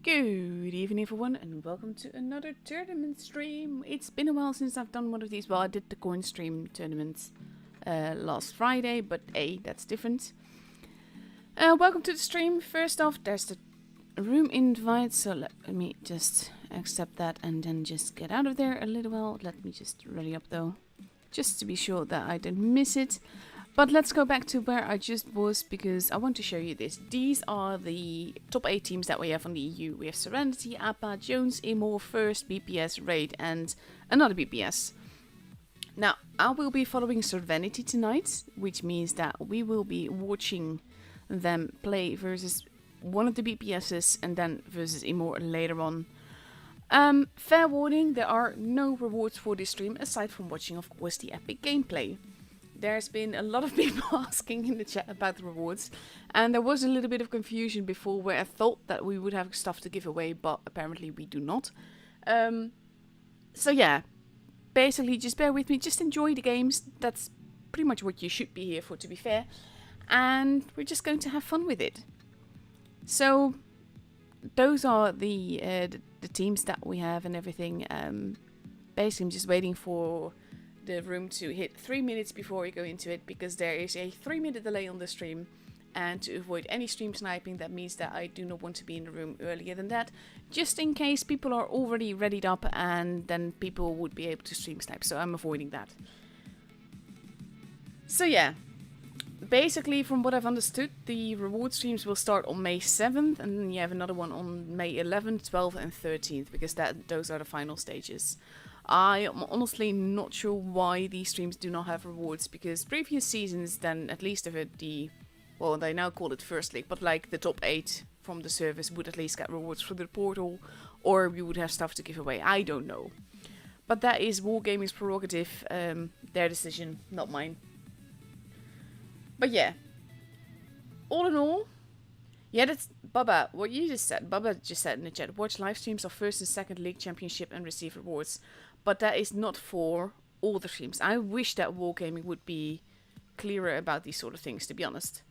Good evening everyone and welcome to another tournament stream. It's been a while since I've done one of these. Well, I did the coin stream tournament last Friday, but hey, that's different. Welcome to the stream. First off, there's the room invite, so let me just accept that and then just get out of there a little while. Let me just ready up though, just to be sure that I didn't miss it. But let's go back to where I just was because I want to show you this. These are the top 8 teams that we have on the EU. We have Serenity, APA, Jones, Imor, First, BPS, Raid and another BPS. Now, I will be following Serenity tonight, which means that we will be watching them play versus one of the BPSs and then versus Imor later on. Fair warning, there are no rewards for this stream aside from watching, of course, the epic gameplay. There's been a lot of people asking in the chat about the rewards, and there was a little bit of confusion before where I thought that we would have stuff to give away, but apparently we do not. So yeah, basically just bear with me, just enjoy the games. That's pretty much what you should be here for, to be fair, and we're just going to have fun with it. So those are the teams that we have and everything. Basically I'm just waiting for the room to hit 3 minutes before we go into it, because there is a 3-minute delay on the stream, and to avoid any stream sniping, that means that I do not want to be in the room earlier than that, just in case people are already readied up and then people would be able to stream snipe, so I'm avoiding that. So yeah, basically from what I've understood, the reward streams will start on May 7th, and then you have another one on May 11th, 12th and 13th, because those are the final stages. I am honestly not sure why these streams do not have rewards, because previous seasons then at least have the, well, they now call it First League, but like the top 8 from the service would at least get rewards for the portal, or we would have stuff to give away. I don't know. But that is Wargaming's prerogative, their decision, not mine. But yeah, all in all, yeah, that's Bubba, what you just said. Bubba just said in the chat, watch live streams of first and second league championship and receive rewards. But that is not for all the streams. I wish that Wargaming would be clearer about these sort of things, to be honest.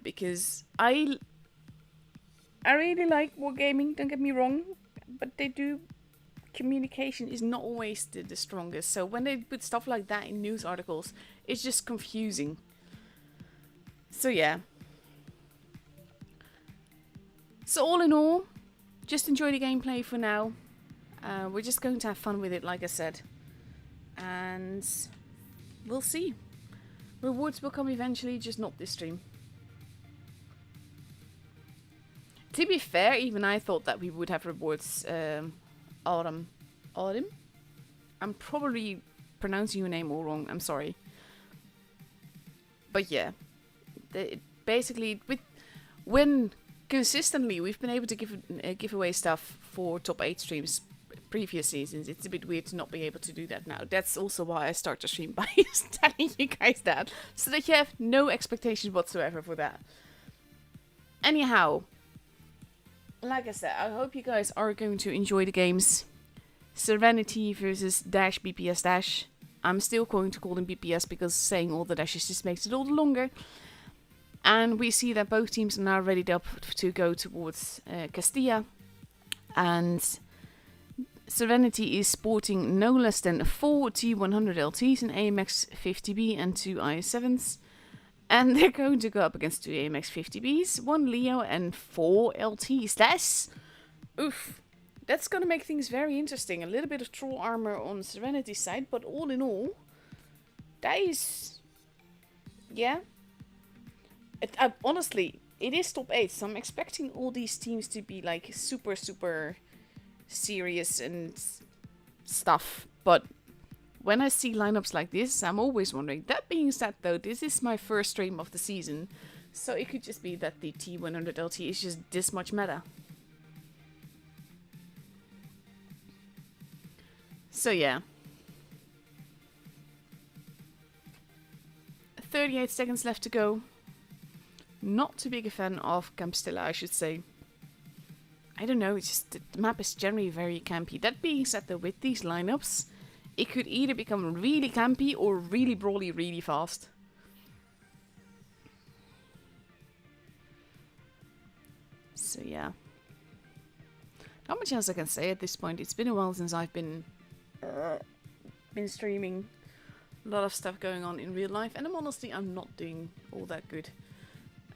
Because I really like Wargaming, don't get me wrong. But they do, communication is not always the strongest. So when they put stuff like that in news articles, it's just confusing. So yeah. So all in all, just enjoy the gameplay for now. We're just going to have fun with it, like I said. And we'll see. Rewards will come eventually, just not this stream. To be fair, even I thought that we would have rewards. Autumn. I'm probably pronouncing your name all wrong, I'm sorry. But yeah. Basically, when consistently we've been able to give away stuff for top 8 streams previous seasons, it's a bit weird to not be able to do that now. That's also why I start the stream by telling you guys that, so that you have no expectations whatsoever for that. Anyhow, like I said, I hope you guys are going to enjoy the games. Serenity versus Dash BPS Dash. I'm still going to call them BPS because saying all the dashes just makes it all the longer. And we see that both teams are now readied up to go towards Castilla. And Serenity is sporting no less than 4 T100 LTs, an AMX 50B and 2 IS7s. And they're going to go up against 2 AMX 50Bs, 1 Leo and 4 LTs. That's going to make things very interesting. A little bit of troll armor on Serenity's side, but all in all, that is, yeah. Honestly, it is top 8, so I'm expecting all these teams to be like super serious and stuff. But when I see lineups like this, I'm always wondering. That being said though, this is my first stream of the season, so it could just be that the T100 LT is just this much meta. So yeah. 38 seconds left to go. Not too big a fan of Campstella, I should say. I don't know, it's just the map is generally very campy. That being said though, with these lineups, it could either become really campy or really brawly really fast. So yeah. Not much else I can say at this point. It's been a while since I've been streaming. A lot of stuff going on in real life, and I'm not doing all that good.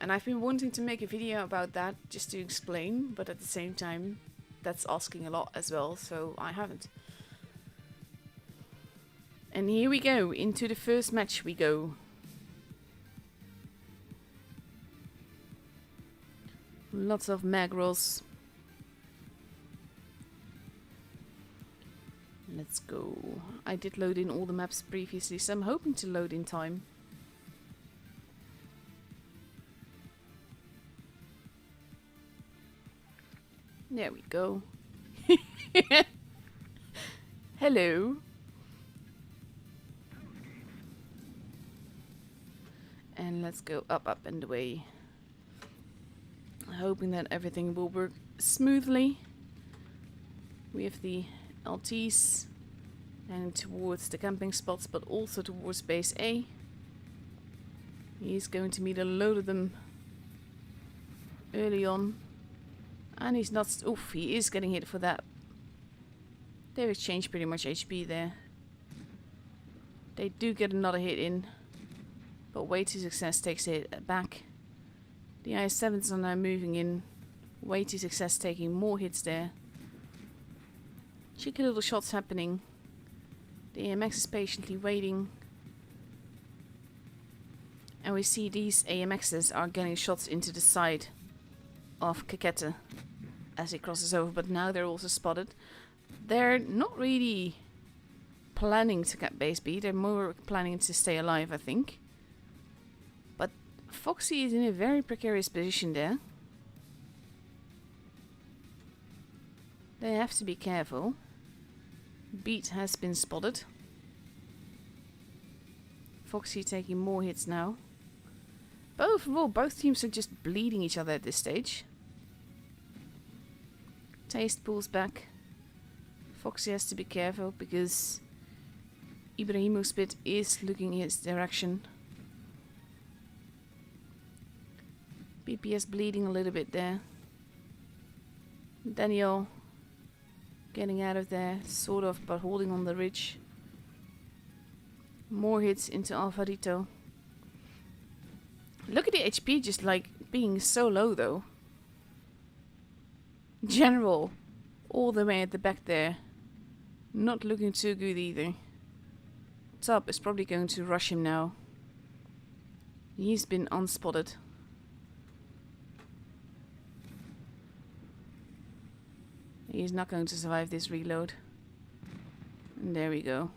And I've been wanting to make a video about that just to explain, but at the same time, that's asking a lot as well, so I haven't. And here we go, into the first match we go. Lots of mag rolls. Let's go. I did load in all the maps previously, so I'm hoping to load in time. There we go. Hello. And let's go up, up and away. Hoping that everything will work smoothly. We have the LTs and towards the camping spots, but also towards base A. He's going to meet a load of them early on, and he's not. Oof, he is getting hit for that. They've exchanged pretty much HP there. They do get another hit in, but way to success takes it back. The IS-7s are now moving in. Way to success taking more hits there. Cheeky little shots happening. The AMX is patiently waiting. And we see these AMXs are getting shots into the side of Kakete as he crosses over, but now they're also spotted. They're not really planning to get base B, they're more planning to stay alive, I think. But Foxy is in a very precarious position there. They have to be careful. Beat has been spotted. Foxy taking more hits now. But overall, both teams are just bleeding each other at this stage. Taste pulls back. Foxy has to be careful because Ibrahimospit is looking in his direction. BPS bleeding a little bit there. Daniel getting out of there, sort of, but holding on the ridge. More hits into Alvarito. Look at the HP just like being so low though. General, all the way at the back there. Not looking too good either. Top is probably going to rush him now. He's been unspotted. He's not going to survive this reload. And there we go.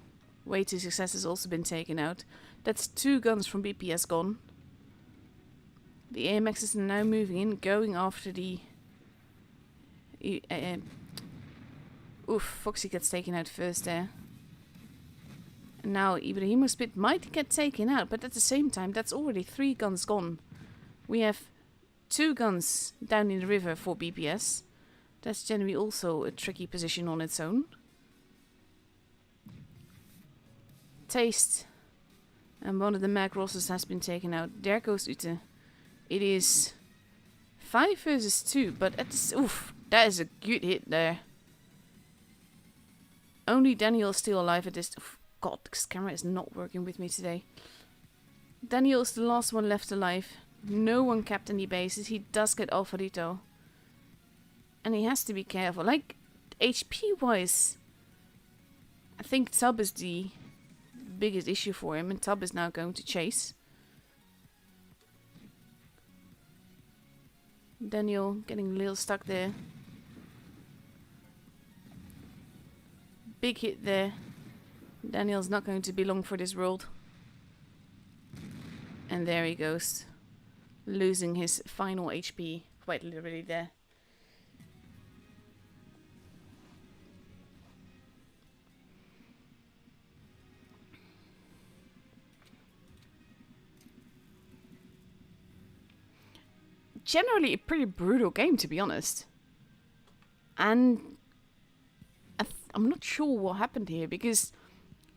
Way to success has also been taken out. That's 2 guns from BPS gone. The AMXs are now moving in, going after the... Oof, Foxy gets taken out first there. And now Ibrahimospit might get taken out, but at the same time, that's already 3 guns gone. We have 2 guns down in the river for BPS. That's generally also a tricky position on its own. Taste. And one of the mag rosses has been taken out. There goes Ute. It is 5 versus 2, but at this... Oof, that is a good hit there. Only Daniel is still alive at this... Oof, God, this camera is not working with me today. Daniel is the last one left alive. No one capped any bases. He does get Alvarito. And he has to be careful. Like, HP-wise, I think Tub is the biggest issue for him. And Tub is now going to chase. Daniel getting a little stuck there. Big hit there. Daniel's not going to be long for this world. And there he goes. Losing his final HP. Quite literally there. Generally a pretty brutal game, to be honest. And I'm not sure what happened here, because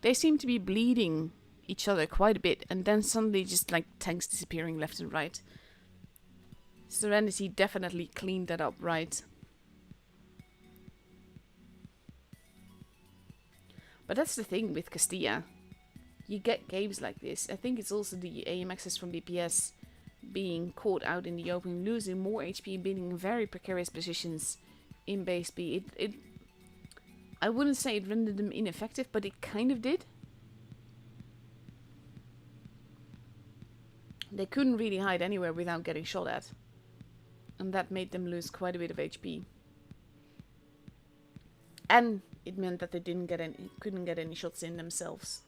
they seem to be bleeding each other quite a bit, and then suddenly just like tanks disappearing left and right. Serenity definitely cleaned that up right. But that's the thing with Castilla. You get games like this. I think it's also the AMXs from BPS being caught out in the open, losing more HP, being in very precarious positions in base B. I wouldn't say it rendered them ineffective, but it kind of did. They couldn't really hide anywhere without getting shot at. And that made them lose quite a bit of HP. And it meant that they couldn't get any shots in themselves.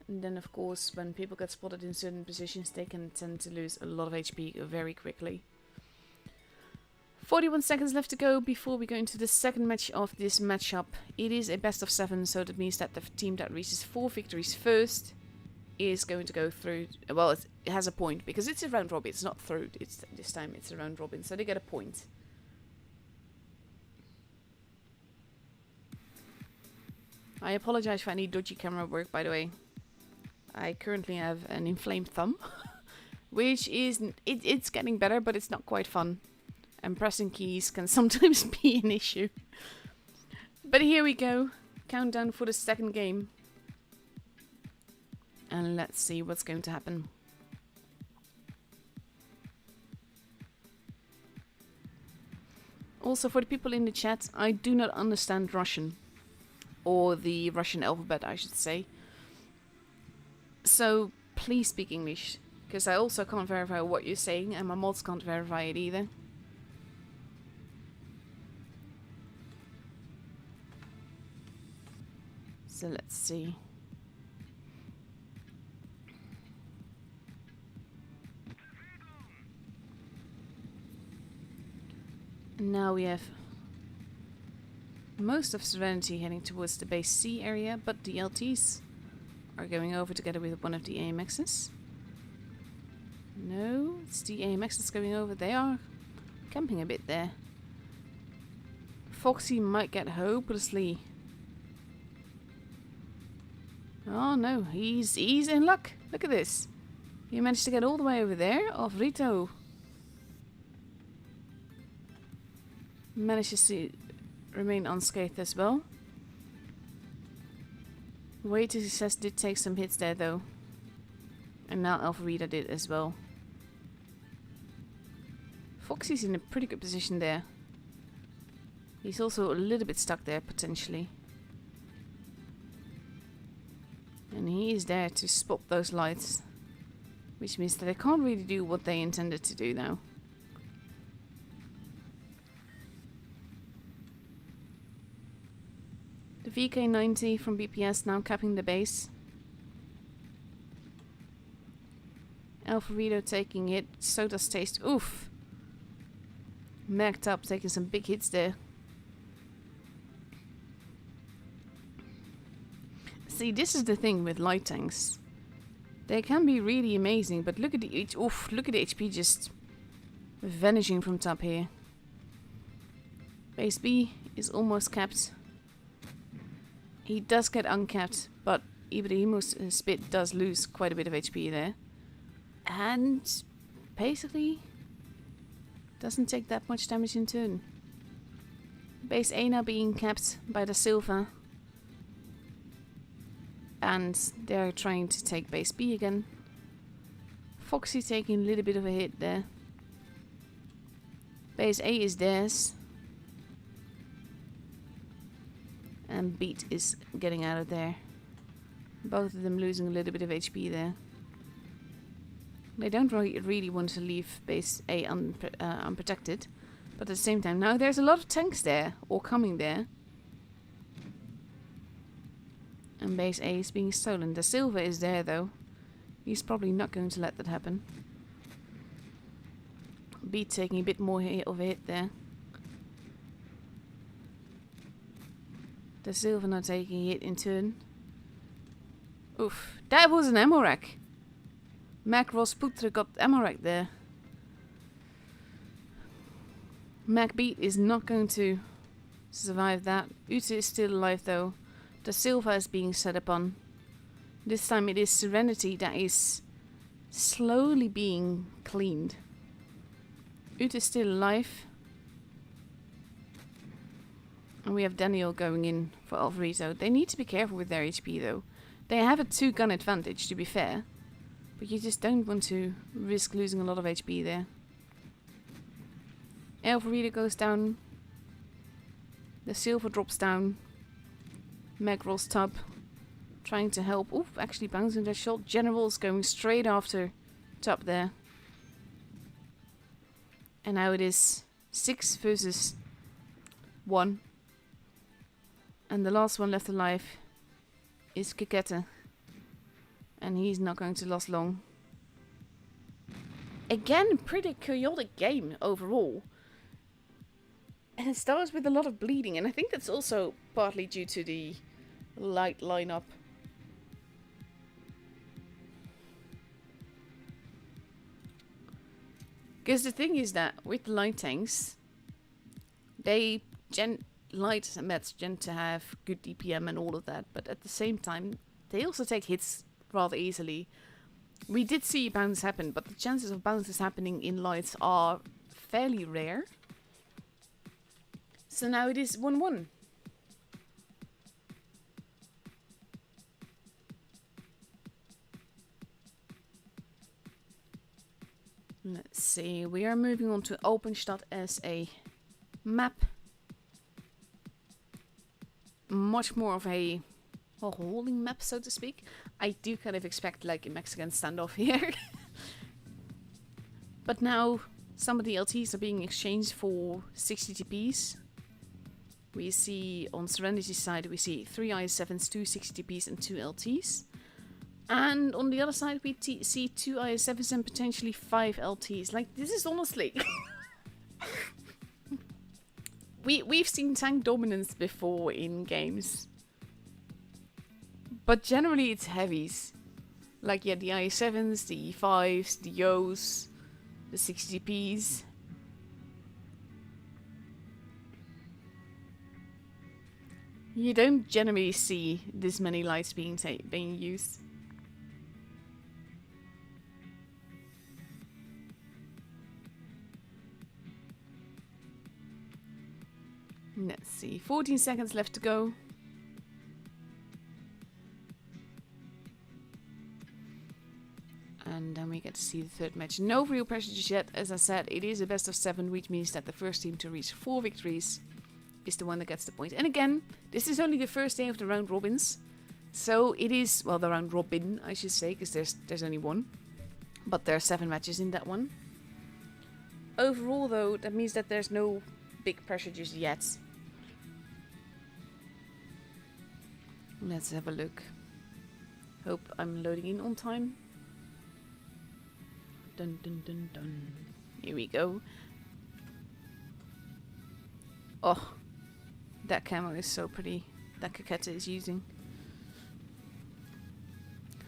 And then of course, when people get spotted in certain positions, they can tend to lose a lot of HP very quickly. 41 seconds left to go before we go into the second match of this matchup. It is a best of 7, so that means that the team that reaches 4 victories first is going to go through. Well, it has a point because it's a round robin. It's not through. This time it's a round robin, so they get a point. I apologize for any dodgy camera work, by the way. I currently have an inflamed thumb, which is it's getting better, but it's not quite fun. And pressing keys can sometimes be an issue. But here we go. Countdown for the second game. And let's see what's going to happen. Also, for the people in the chat, I do not understand Russian. Or the Russian alphabet, I should say. So, please speak English. Because I also can't verify what you're saying, and my mods can't verify it either. So let's see. Now we have most of Serenity heading towards the base C area, but the LTs are going over together with one of the AMXs. No, it's the AMXs going over. They are camping a bit there. Foxy might get hopelessly. Oh no, he's in luck. Look at this. He managed to get all the way over there off Rito. Manages to remain unscathed as well. Way to Success did take some hits there though. And now Alpharita did as well. Foxy's in a pretty good position there. He's also a little bit stuck there potentially. And he is there to spot those lights. Which means that they can't really do what they intended to do now. The VK90 from BPS now capping the base. Alpharito taking it. So does Taste. Oof. Magged up, taking some big hits there. See, this is the thing with light tanks. They can be really amazing, but look at the look at the HP just vanishing from top here. Base B is almost capped. He does get uncapped, but Ibrahimo's spit does lose quite a bit of HP there. And basically doesn't take that much damage in turn. Base A now being capped by the Silva. And they're trying to take base B again. Foxy taking a little bit of a hit there. Base A is theirs. And Beat is getting out of there. Both of them losing a little bit of HP there. They don't really want to leave base A unprotected. But at the same time, now there's a lot of tanks there. Or coming there. And base A is being stolen. The Silver is there though. He's probably not going to let that happen. Beat taking a bit more of a hit there. The Silver not taking a hit in turn. Oof. That was an ammo rack. Mac Rosputra got ammo rack there. Mac Beat is not going to survive that. Uta is still alive though. The Silva is being set upon. This time it is Serenity that is slowly being cleaned. Ut is still alive. And we have Daniel going in for Alvarito. They need to be careful with their HP though. They have a 2-gun advantage, to be fair. But you just don't want to risk losing a lot of HP there. Alvarito goes down. The silver drops down. Meg rolls top. Trying to help. Oof, actually bouncing their shot. General's going straight after top there. And now it is 6 versus 1. And the last one left alive is Kikette. And he's not going to last long. Again, pretty chaotic game overall. And it starts with a lot of bleeding. And I think that's also partly due to the light lineup. Because the thing is that with the light tanks, light mets tend to have good DPM and all of that, but at the same time, they also take hits rather easily. We did see bounce happen, but the chances of bounces happening in lights are fairly rare. So now it is 1-1. Let's see, we are moving on to Openstadt as a map. Much more of a holding map, so to speak. I do kind of expect like a Mexican standoff here. But now some of the LTs are being exchanged for 60 TPs. We see on Serenity's side, we see 3 IS-7s, 2 60 TPs and 2 LTs. And on the other side, we see 2 IS-7s and potentially 5 LTs. Like, this is honestly... We've seen tank dominance before in games. But generally it's heavies. Like, yeah, the IS-7s, the E5s, the Yos, the 60 TPs. You don't generally see this many lights being used. Let's see, 14 seconds left to go. And then we get to see the third match. No real pressure just yet. As I said, it is a best of 7, which means that the first team to reach 4 victories is the one that gets the point. And again, this is only the first day of the round robins. So it is, well, the round robin, I should say, because there's only one. But there are 7 matches in that one. Overall, though, that means that there's no big pressure just yet. Let's have a look. Hope I'm loading in on time. Dun dun dun dun. Here we go. Oh, that camo is so pretty. That Kikette is using.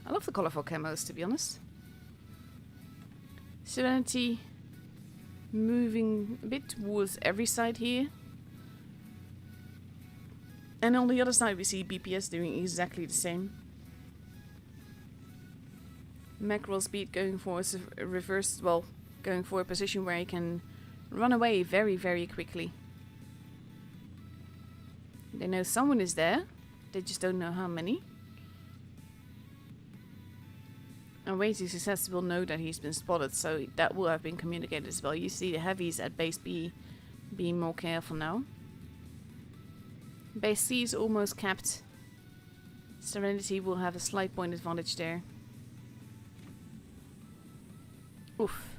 I love the colorful camos, to be honest. Serenity moving a bit towards every side here. And on the other side we see BPS doing exactly the same. Mackerel speed going for a reverse, well, going for a position where he can run away very, very quickly. They know someone is there, they just don't know how many. And Way to Success will know that he's been spotted, so that will have been communicated as well. You see the heavies at base B being more careful now. Base C is almost capped. Serenity will have a slight point advantage there. Oof.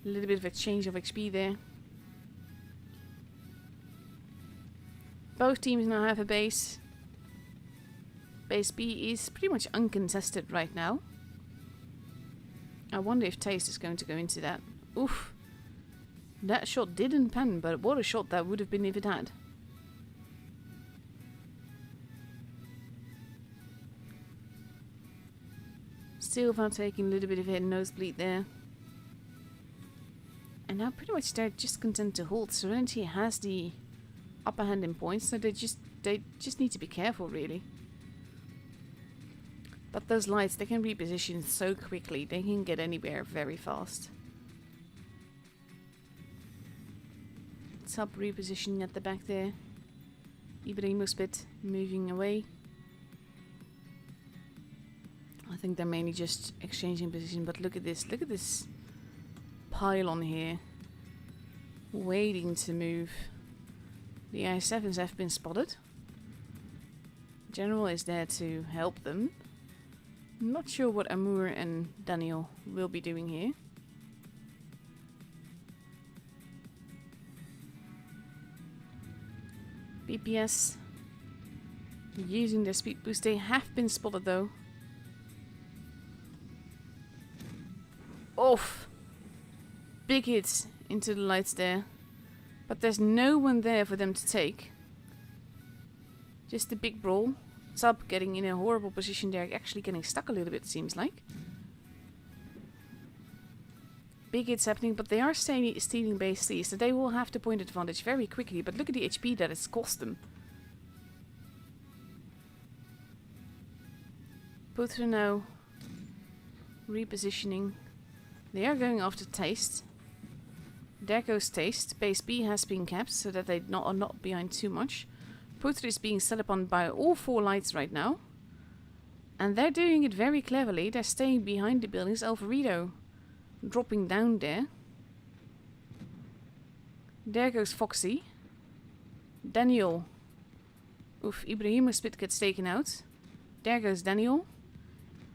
A little bit of a change of XP there. Both teams now have a base. Base B is pretty much uncontested right now. I wonder if Taste is going to go into that. Oof. That shot didn't pan, but what a shot that would have been if it had. Silva taking a little bit of a nosebleed there. And now pretty much they're just content to hold. Serenity has the upper hand in points, so they just need to be careful, really. But those lights, they can reposition so quickly. They can get anywhere very fast. Top repositioning at the back there. Ibrahimospit moving away. I think they're mainly just exchanging position, but look at this. Look at this pylon here. Waiting to move. The I-7s have been spotted. General is there to help them. Not sure what Amur and Daniel will be doing here. BPS using their speed boost. They have been spotted though. Oof! Big hits into the lights there. But there's no one there for them to take. Just a big brawl. Sub getting in a horrible position there. Actually getting stuck a little bit, seems like. Big hits happening, but they are stealing base C, so they will have the point advantage very quickly. But look at the HP that it's cost them. Putra now repositioning. They are going after Taste. There goes Taste. Base B has been kept so that they are not behind too much. Putra is being set upon by all 4 lights right now. And they're doing it very cleverly. They're staying behind the buildings. Alvarito dropping down there. There goes Foxy. Daniel. Oof, Ibrahimospit gets taken out. There goes Daniel.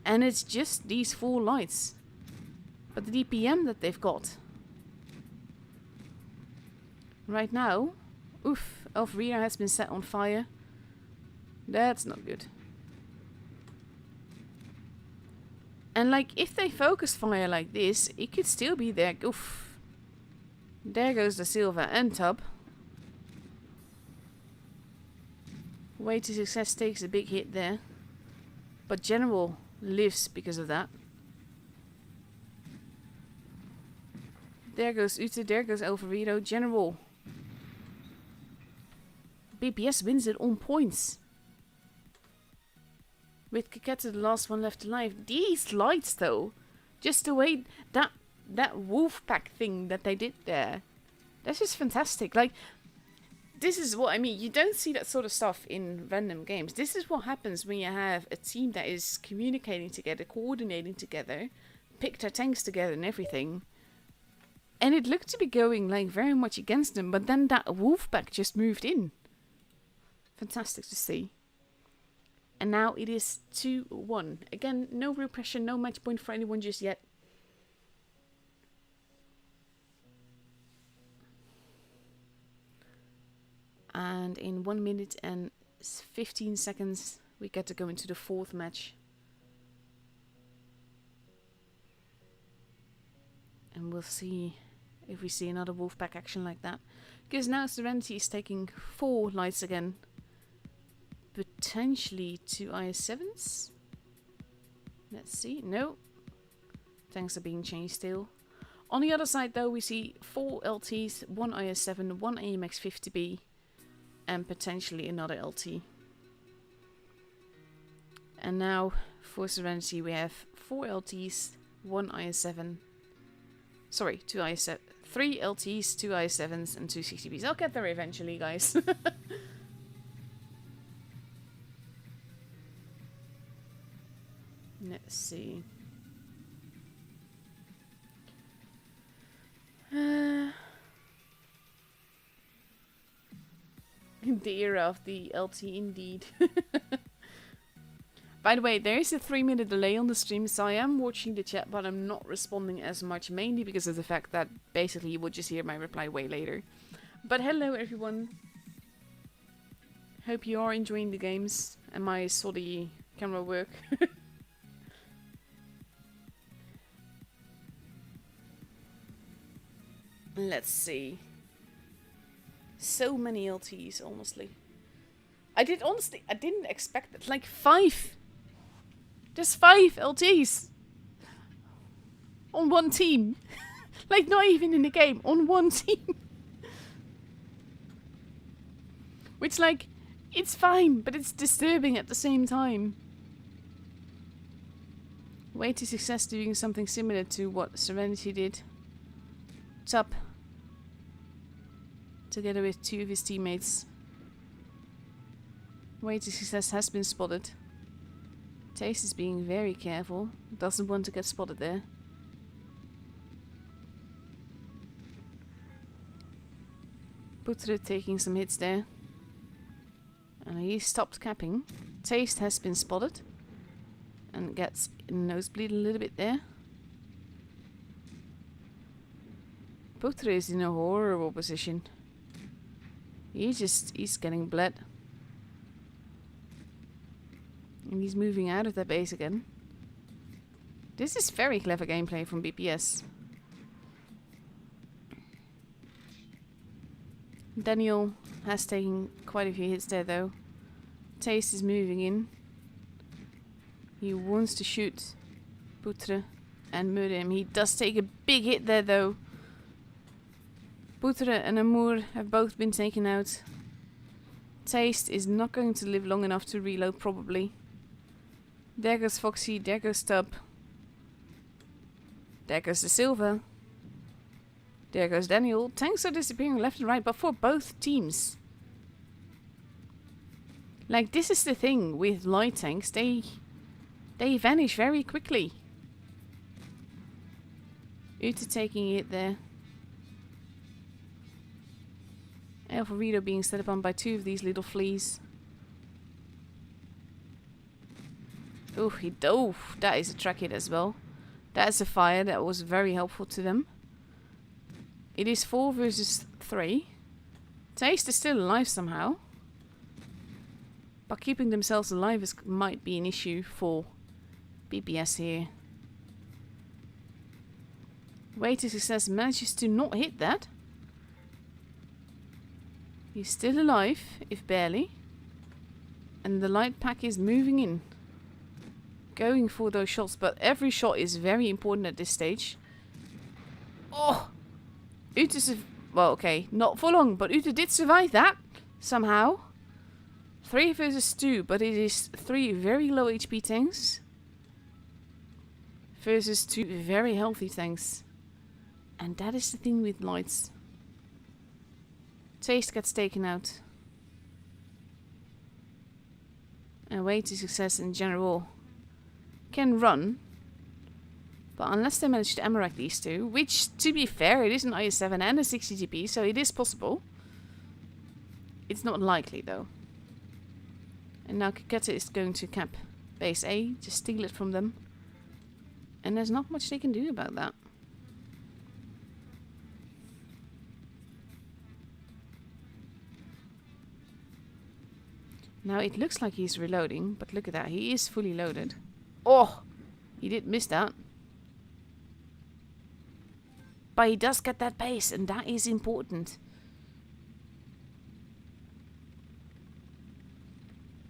And it's just these 4 lights. But the DPM that they've got. Right now. Oof, Alvarito has been set on fire. That's not good. And like, if they focus fire like this, it could still be there. Oof. There goes the Silva and Tub. Way to Success takes a big hit there. But General lives because of that. There goes Ute, there goes Alvarito. General. BPS wins it on points. With Kaketa the last one left alive. These lights though. Just the way that wolf pack thing that they did there. That's just fantastic. Like, this is what I mean. You don't see that sort of stuff in random games. This is what happens when you have a team that is communicating together, coordinating together, pick their tanks together and everything. And it looked to be going like very much against them, but then that wolf pack just moved in. Fantastic to see. And now it is 2-1. Again, no real pressure, no match point for anyone just yet. And in 1 minute and 15 seconds, we get to go into the 4th match. And we'll see if we see another Wolfpack action like that. Because now Serenity is taking 4 lights again. Potentially 2 IS-7s. Let's see. No. Tanks are being changed still. On the other side though, we see 4 LTs, 1 IS-7, 1 AMX-50B, and potentially another LT. And now for Serenity we have 4 LTs, 1 IS-7. Sorry, 2 IS-7. 3 LTs, 2 IS-7s, and 2 60Bs. I'll get there eventually, guys. Let's see. The era of the LT indeed. By the way, there is a 3-minute delay on the stream, so I am watching the chat, but I'm not responding as much, mainly because of the fact that basically you will just hear my reply way later. But hello everyone. Hope you are enjoying the games and my shoddy camera work. Let's see. So many LTs, honestly. I didn't expect it. Like 5. There's 5 LTs. On one team. Like not even in the game. On one team. Which like, it's fine, but it's disturbing at the same time. Way to Success doing something similar to what Serenity did. What's up? together with 2 of his teammates. Way to success has been spotted. Taste is being very careful. Doesn't want to get spotted there. Putre taking some hits there. And he stopped capping. Taste has been spotted. And gets nosebleed a little bit there. Putre is in a horrible position. He's getting bled. And he's moving out of that base again. This is very clever gameplay from BPS. Daniel has taken quite a few hits there though. Taste is moving in. He wants to shoot Putre and murder him. He does take a big hit there though. Putre and Amour have both been taken out. Taste is not going to live long enough to reload probably. There goes Foxy, there goes Tub. There goes the Silver. There goes Daniel. Tanks are disappearing left and right, but for both teams. Like, this is the thing with light tanks. They vanish very quickly. Ute taking it there. Alvarito being set upon by 2 of these little fleas. Oh, that is a track hit as well. That is a fire that was very helpful to them. It is 4 versus 3. Taste is still alive somehow. But keeping themselves alive might be an issue for BPS here. Way to success manages to not hit that. He's still alive, if barely. And the light pack is moving in. Going for those shots, but every shot is very important at this stage. Oh! Ute well, okay, not for long, but Ute did survive that, somehow. 3 versus 2, but it is 3 very low HP tanks. Versus 2 very healthy tanks. And that is the thing with lights. Taste gets taken out. And Way to success in general can run, but unless they manage to Amarak these 2, which to be fair it is an IS-7 and a 60 GP, so it is possible. It's not likely though. And now Kaketa is going to cap base A, just steal it from them, and there's not much they can do about that. Now it looks like he's reloading, but look at that, he is fully loaded. Oh, he did miss that. But he does get that base, and that is important.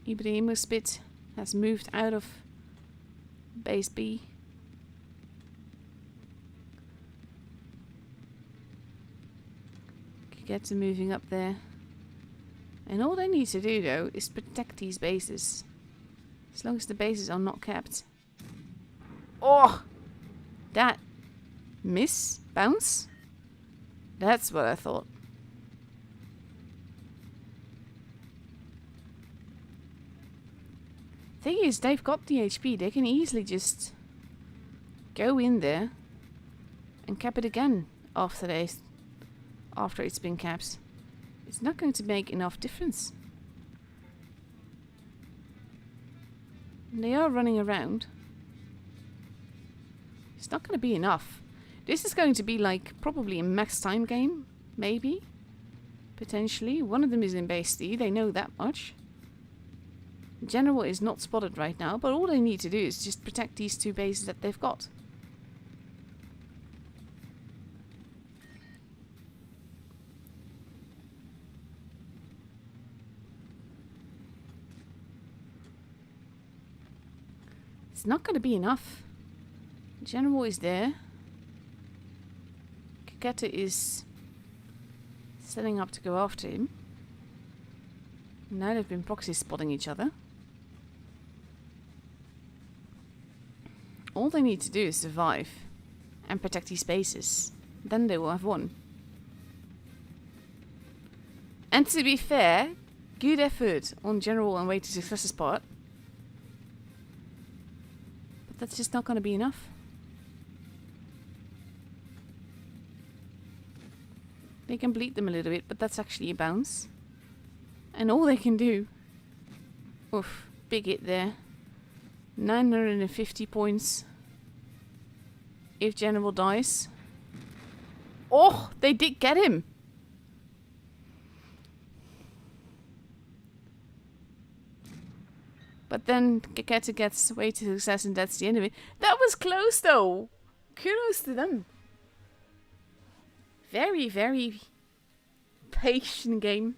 Ibrahim Spit has moved out of base B. Get moving up there. And all they need to do though is protect these bases. As long as the bases are not capped. Oh! That miss? Bounce? That's what I thought. Thing is, they've got the HP. They can easily just go in there and cap it again after it's been capped. It's not going to make enough difference. They are running around. It's not going to be enough. This is going to be like probably a max time game. Maybe. Potentially. One of them is in base D. They know that much. General is not spotted right now, but all they need to do is just protect these 2 bases that they've got. It's not going to be enough. General is there. Kaketa is setting up to go after him. Now they've been proxy spotting each other. All they need to do is survive and protect these bases. Then they will have won. And to be fair, good effort on General and Way to Success's part. But that's just not going to be enough. They can bleed them a little bit, but that's actually a bounce. And all they can do... Oof, big hit there. 950 points. If General dies. Oh, they did get him! But then Kaketa gets Way to Success and that's the end of it. That was close though! Kudos to them. Very, very patient game.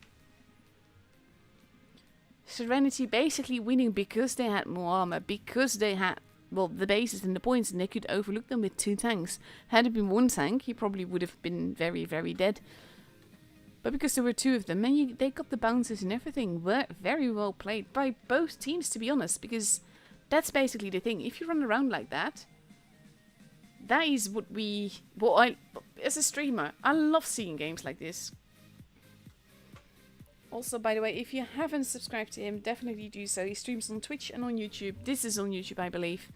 Serenity basically winning because they had more armor, because they had, well, the bases and the points, and they could overlook them with 2 tanks. Had it been 1 tank, he probably would have been very, very dead. But because there were 2 of them, and they got the bounces and everything, were very well played by both teams, to be honest, because that's basically the thing. If you run around like that, that is what I, as a streamer, I love seeing games like this. Also, by the way, if you haven't subscribed to him, definitely do so. He streams on Twitch and on YouTube. This is on YouTube, I believe.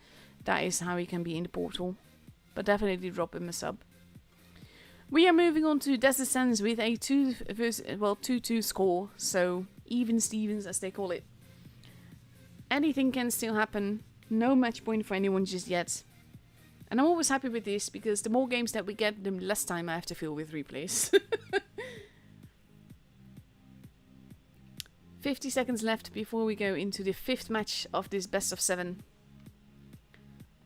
That is how he can be in the portal. But definitely drop him a sub. We are moving on to Desert Sands with a 2-2 score. So, even Stevens, as they call it. Anything can still happen. No match point for anyone just yet. And I'm always happy with this, because the more games that we get, the less time I have to fill with replays. 50 seconds left before we go into the 5th match of this best of 7.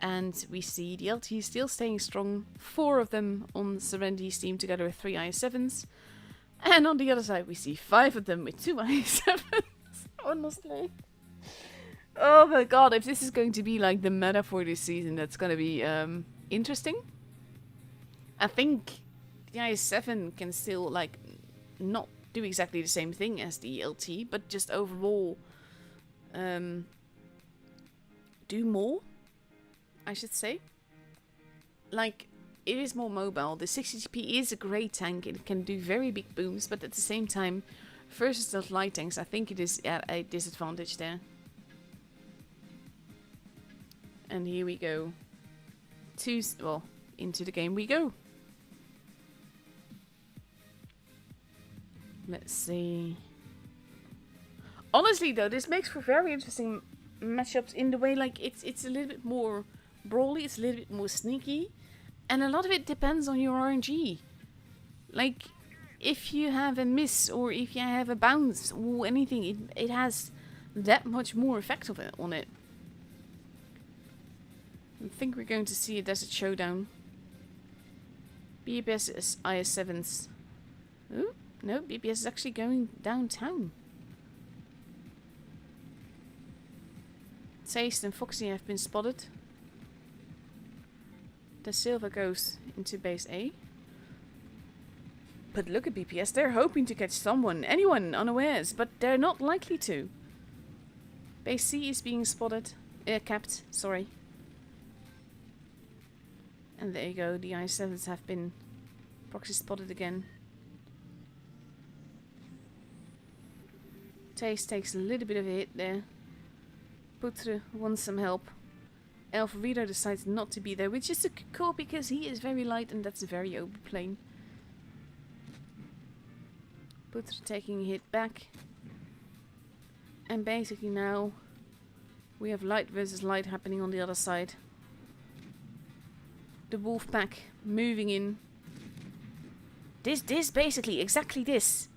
And we see the LT still staying strong. 4 of them on Serenity's team together with 3 IS-7s. And on the other side we see 5 of them with 2 IS-7s. Honestly. Oh my god, if this is going to be like the meta for this season, that's going to be interesting. I think the IS-7 can still like not do exactly the same thing as the LT, but just overall do more, I should say. Like, it is more mobile. The 60GP is a great tank. It can do very big booms, but at the same time, versus those light tanks, I think it is at a disadvantage there. And here we go. Into the game we go. Let's see. Honestly though, this makes for very interesting matchups in the way like it's a little bit more brawly, it's a little bit more sneaky, and a lot of it depends on your RNG. Like, if you have a miss or if you have a bounce or anything, it has that much more effect on it. I think we're going to see a desert showdown. BBS is IS-7s. Ooh. No, BBS is actually going downtown. Taste and Foxy have been spotted. The Silva goes into base A. But look at BPS, they're hoping to catch someone, anyone, unawares, but they're not likely to. Base C is being spotted, capped, sorry. And there you go, the I-7s have been proxy spotted again. Taste takes a little bit of a hit there. Putre wants some help. Alfredo decides not to be there, which is cool because he is very light and that's very overplaying. Putre taking a hit back. And basically now we have light versus light happening on the other side. The wolf pack moving in. This basically, exactly this.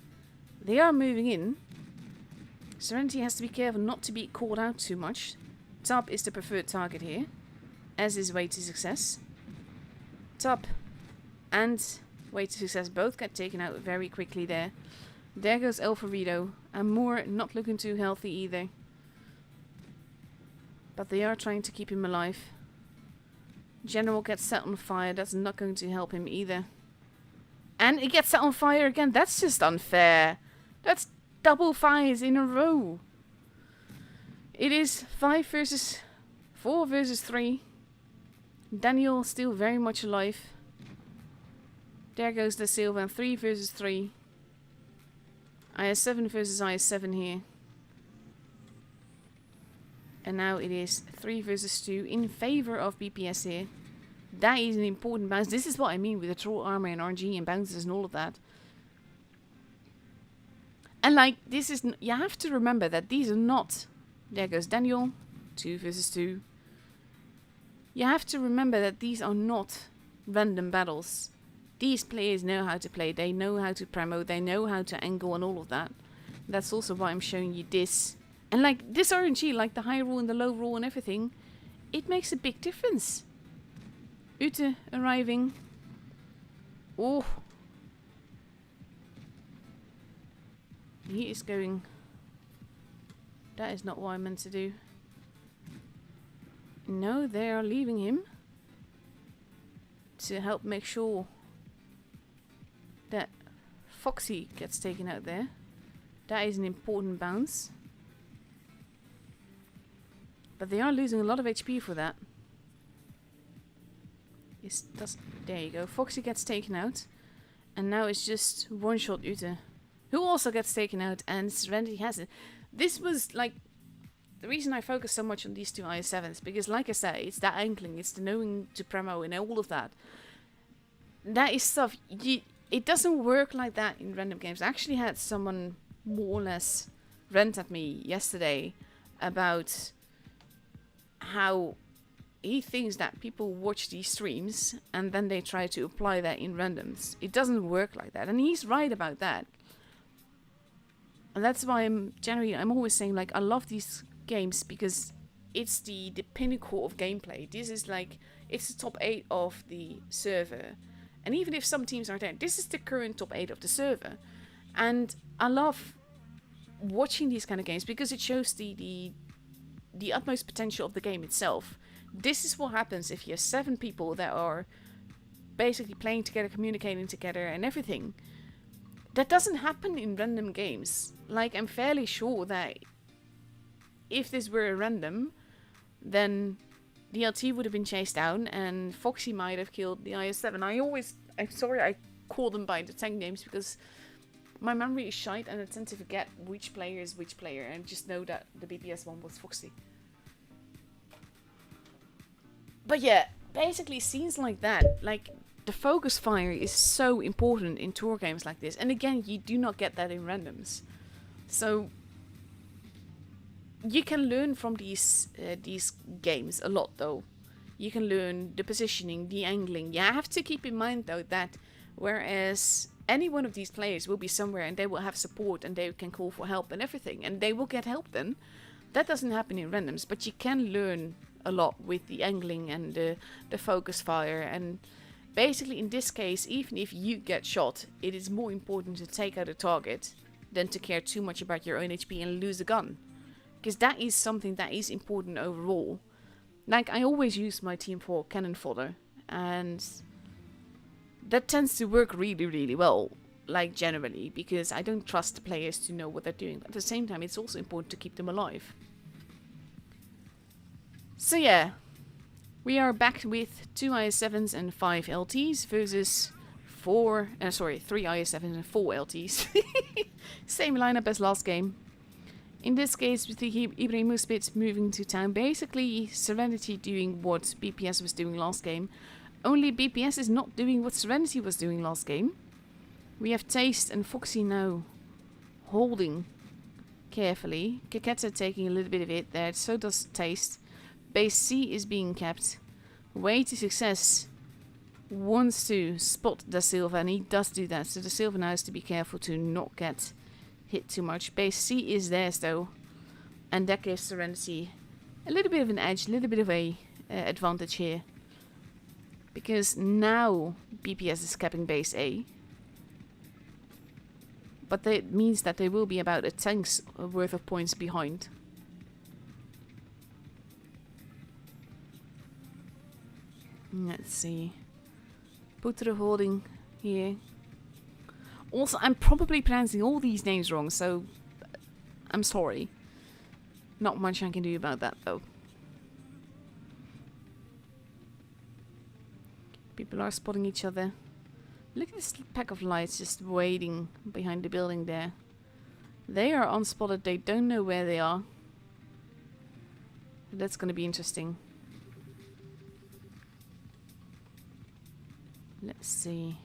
They are moving in. Serenity has to be careful not to be caught out too much. Top is the preferred target here, as is Way to Success. Top and Way to Success both get taken out very quickly there. There goes Alfredo, and Moore not looking too healthy either. But they are trying to keep him alive. General gets set on fire, that's not going to help him either. And he gets set on fire again, that's just unfair. That's double fires in a row. It is 4 versus 3. Daniel still very much alive. There goes the Silva, 3 versus 3. IS7 versus IS7 here. And now it is 3 versus 2 in favor of BPS here. That is an important bounce. This is what I mean with the troll armor and RNG and bounces and all of that. And like, this is... you have to remember that these are not... There goes Daniel. 2 versus 2. You have to remember that these are not random battles. These players know how to play. They know how to promote. They know how to angle and all of that. That's also why I'm showing you this. And like, this RNG, like the high roll and the low roll and everything, it makes a big difference. Ute arriving. Oh. He is going... That is not what I meant to do. No, they are leaving him. To help make sure that Foxy gets taken out there. That is an important bounce. But they are losing a lot of HP for that. There you go. Foxy gets taken out. And now it's just one-shot Ute. Who also gets taken out, and Serenity has it. This was like... The reason I focus so much on these two IS7s, because like I said, it's that angling, it's the knowing to promo and all of that. That is stuff... it doesn't work like that in random games. I actually had someone more or less rant at me yesterday about how he thinks that people watch these streams and then they try to apply that in randoms. It doesn't work like that, and he's right about that. And that's why I'm always saying, like, I love these games because it's the pinnacle of gameplay. This is like, it's the top 8 of the server. And even if some teams are there, this is the current top 8 of the server. And I love watching these kind of games because it shows the utmost potential of the game itself. This is what happens if you have 7 people that are basically playing together, communicating together and everything. That doesn't happen in random games. Like, I'm fairly sure that if this were a random, then the LT would have been chased down and Foxy might have killed the IS7. I'm sorry I call them by the tank names because my memory is shite and I tend to forget which player is which player, and just know that the BPS one was Foxy. But yeah, basically scenes like that, like the focus fire is so important in tour games like this. And again, you do not get that in randoms. So you can learn from these games a lot though. You can learn the positioning, the angling. You have to keep in mind though that whereas any one of these players will be somewhere and they will have support and they can call for help and everything, and they will get help then. That doesn't happen in randoms, but you can learn a lot with the angling and the focus fire. And basically in this case, even if you get shot, it is more important to take out a target than to care too much about your own HP and lose a gun. Because that is something that is important overall. Like, I always use my team for cannon fodder, and that tends to work really, really well, like generally, because I don't trust the players to know what they're doing. But at the same time, it's also important to keep them alive. So yeah, we are back with 2 IS7s and 5 LTs versus 3 IS7s and 4 LTs. Same lineup as last game. In this case, with the Ibrahim Muspitz moving to town, basically Serenity doing what BPS was doing last game. Only BPS is not doing what Serenity was doing last game. We have Taste and Foxy now holding carefully. Kaketa taking a little bit of it there, so does Taste. Base C is being kept. Way to Success wants to spot Da Silva, and he does do that. So Da Silva now has to be careful to not get hit too much. Base C is theirs though, and that gives Serenity a little bit of an edge, a little bit of a advantage here, because now BPS is capping base A, but that means that they will be about a tank's worth of points behind. Let's see, Putre holding here. Also, I'm probably pronouncing all these names wrong, so I'm sorry. Not much I can do about that, though. People are spotting each other. Look at this pack of lights just waiting behind the building there. They are unspotted. They don't know where they are. That's going to be interesting. Let's see.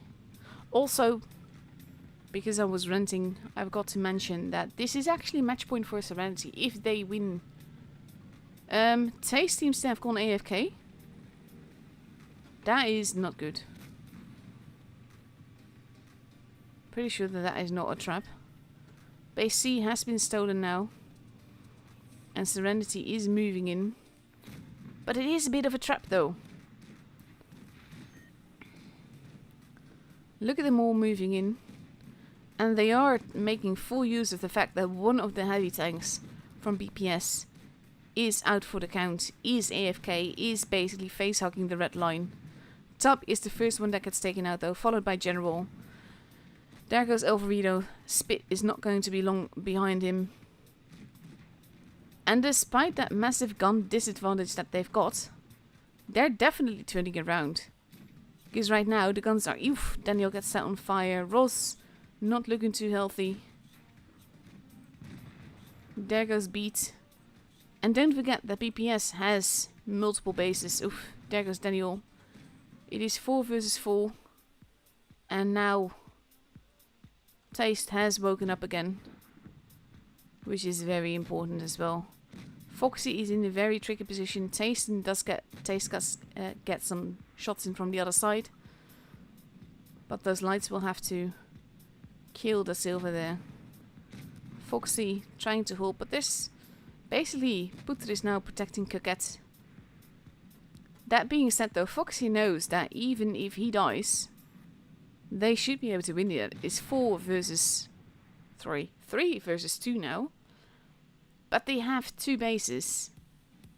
Also, because I was renting, I've got to mention that this is actually match point for Serenity if they win. Taste seems to have gone AFK. That is not good. Pretty sure that that is not a trap. Base C has been stolen now. And Serenity is moving in. But it is a bit of a trap though. Look at them all moving in. And they are making full use of the fact that one of the heavy tanks from BPS is out for the count, is AFK, is basically face-hugging the red line. Top is the first one that gets taken out though, followed by General. There goes Alvarito. Spit is not going to be long behind him. And despite that massive gun disadvantage that they've got, they're definitely turning around. Because right now the guns are... Oof, Daniel gets set on fire. Ross, not looking too healthy. There goes Beat. And don't forget that BPS has multiple bases. Oof, there goes Daniel. It is 4 versus 4. And now Taste has woken up again. Which is very important as well. Foxy is in a very tricky position. Taste get some shots in from the other side. But those lights will have to kill the silver there. Foxy trying to hold, but this basically Putter is now protecting Coquette. That being said though, Foxy knows that even if he dies, they should be able to win it. It's 4 versus 3. 3 versus 2 now. But they have 2 bases.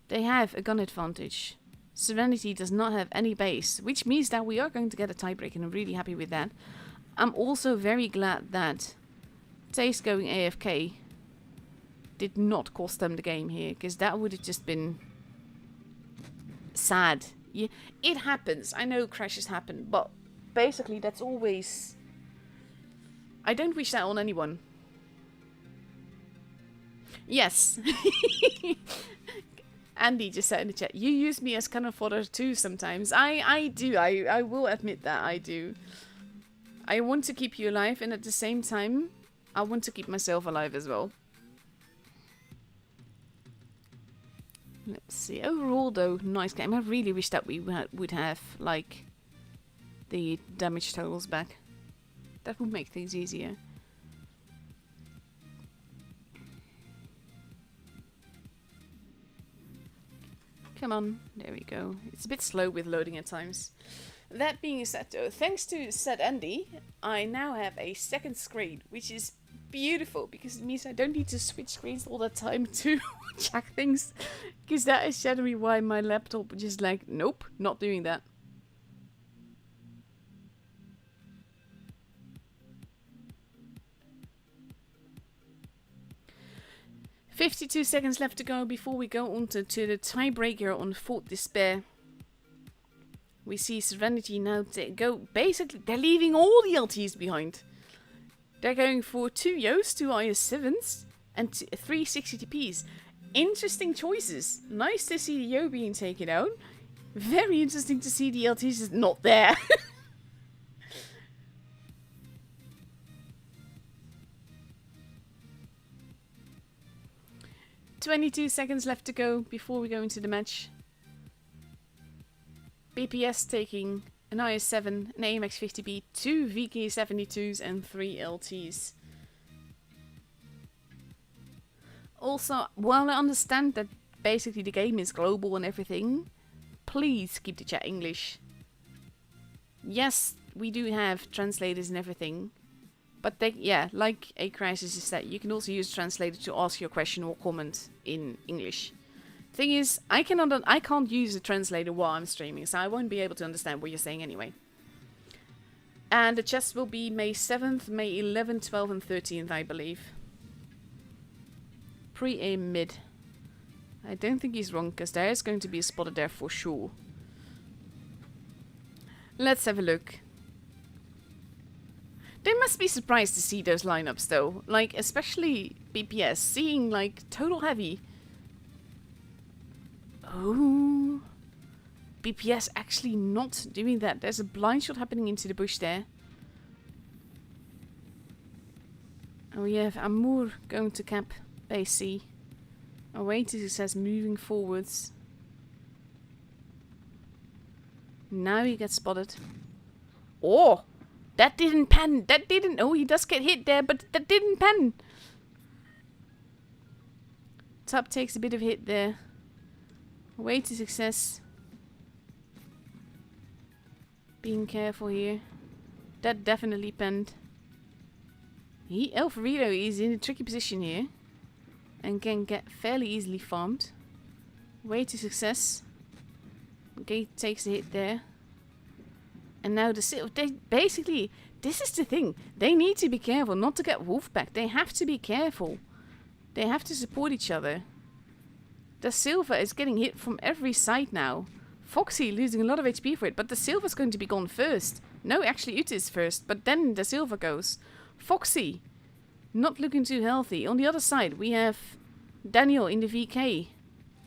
They have a gun advantage. Serenity does not have any base, which means that we are going to get a tiebreak, and I'm really happy with that. I'm also very glad that Taste going AFK did not cost them the game here, because that would have just been sad. Yeah, it happens. I know crashes happen, but basically that's always... I don't wish that on anyone. Yes. Andy just said in the chat, you use me as cannon fodder too sometimes. I do. I will admit that I do. I want to keep you alive, and at the same time, I want to keep myself alive as well. Let's see. Overall though, nice game. I really wish that we would have, like, the damage totals back. That would make things easier. Come on, there we go. It's a bit slow with loading at times. That being said though, thanks to said Andy, I now have a second screen, which is beautiful because it means I don't need to switch screens all the time to check things. Because that is generally why my laptop just like, nope, not doing that. "52 seconds left to go before we go on to the tiebreaker on Fort Despair." We see Serenity now go. Basically, they're leaving all the LTs behind. They're going for 2 Yos, 2 IS-7s, and 3 60TPs. Interesting choices. Nice to see the Yo being taken out. Very interesting to see the LTs is not there. 22 seconds left to go before we go into the match. BPS taking an IS-7, an AMX-50B, 2 VK-72s and 3 LTs. Also, while I understand that basically the game is global and everything, please keep the chat English. Yes, we do have translators and everything, but they, yeah, like A Crisis is that you can also use translator to ask your question or comment in English. Thing is, I can't use a translator while I'm streaming, so I won't be able to understand what you're saying anyway. And the chess will be May 7th, May 11th, 12th and 13th, I believe. Pre-A mid. I don't think he's wrong, because there is going to be a spotter there for sure. Let's have a look. They must be surprised to see those lineups though. Like, especially BPS, seeing like total heavy. Oh. BPS actually not doing that. There's a blind shot happening into the bush there. And we have Amour going to cap base C. Away to success moving forwards. Now he gets spotted. Oh! That didn't pan. That didn't. Oh, he does get hit there, but that didn't pan. Top takes a bit of hit there. Way to success. Being careful here. That definitely panned. Alfredo is in a tricky position here. And can get fairly easily farmed. Way to success. Gate takes a hit there. And now they basically, this is the thing. They need to be careful not to get Wolfpack. They have to be careful. They have to support each other. The Silver is getting hit from every side now. Foxy losing a lot of HP for it, but the Silver's going to be gone first. No, actually Ute is first, but then the Silver goes. Foxy, not looking too healthy. On the other side, we have Daniel in the VK.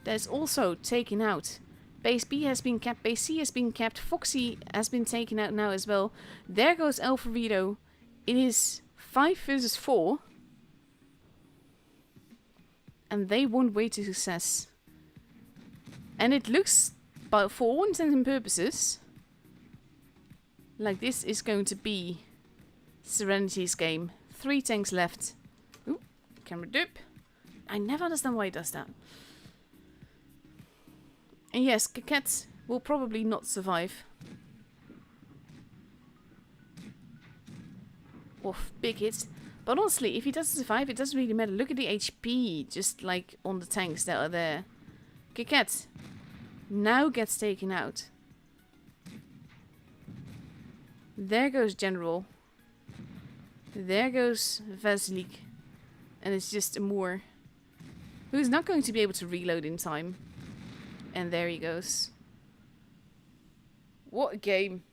That's also taken out. Base B has been capped, base C has been capped, Foxy has been taken out now as well. There goes Alfredo. It is 5 versus 4. And they won't wait to success. And it looks, but for all intents and purposes, like this is going to be Serenity's game. 3 tanks left. Ooh, camera dip. I never understand why it does that. And yes, Kaket will probably not survive. Oof, big hits. But honestly, if he doesn't survive, it doesn't really matter. Look at the HP, just like on the tanks that are there. Kaket now gets taken out. There goes General. There goes Vasily. And it's just Amour, who's not going to be able to reload in time. And there he goes. What a game.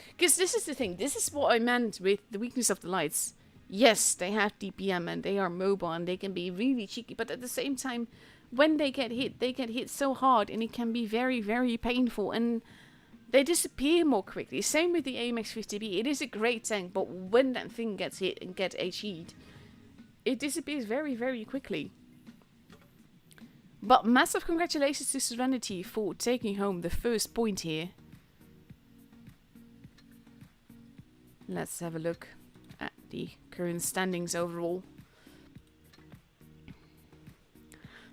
Because this is the thing. This is what I meant with the weakness of the lights. Yes, they have DPM and they are mobile and they can be really cheeky. But at the same time, when they get hit so hard and it can be very, very painful. And they disappear more quickly. Same with the AMX 50B. It is a great tank, but when that thing gets hit and gets HE'd, it disappears very, very quickly. But massive congratulations to Serenity for taking home the first point here. Let's have a look at the current standings overall.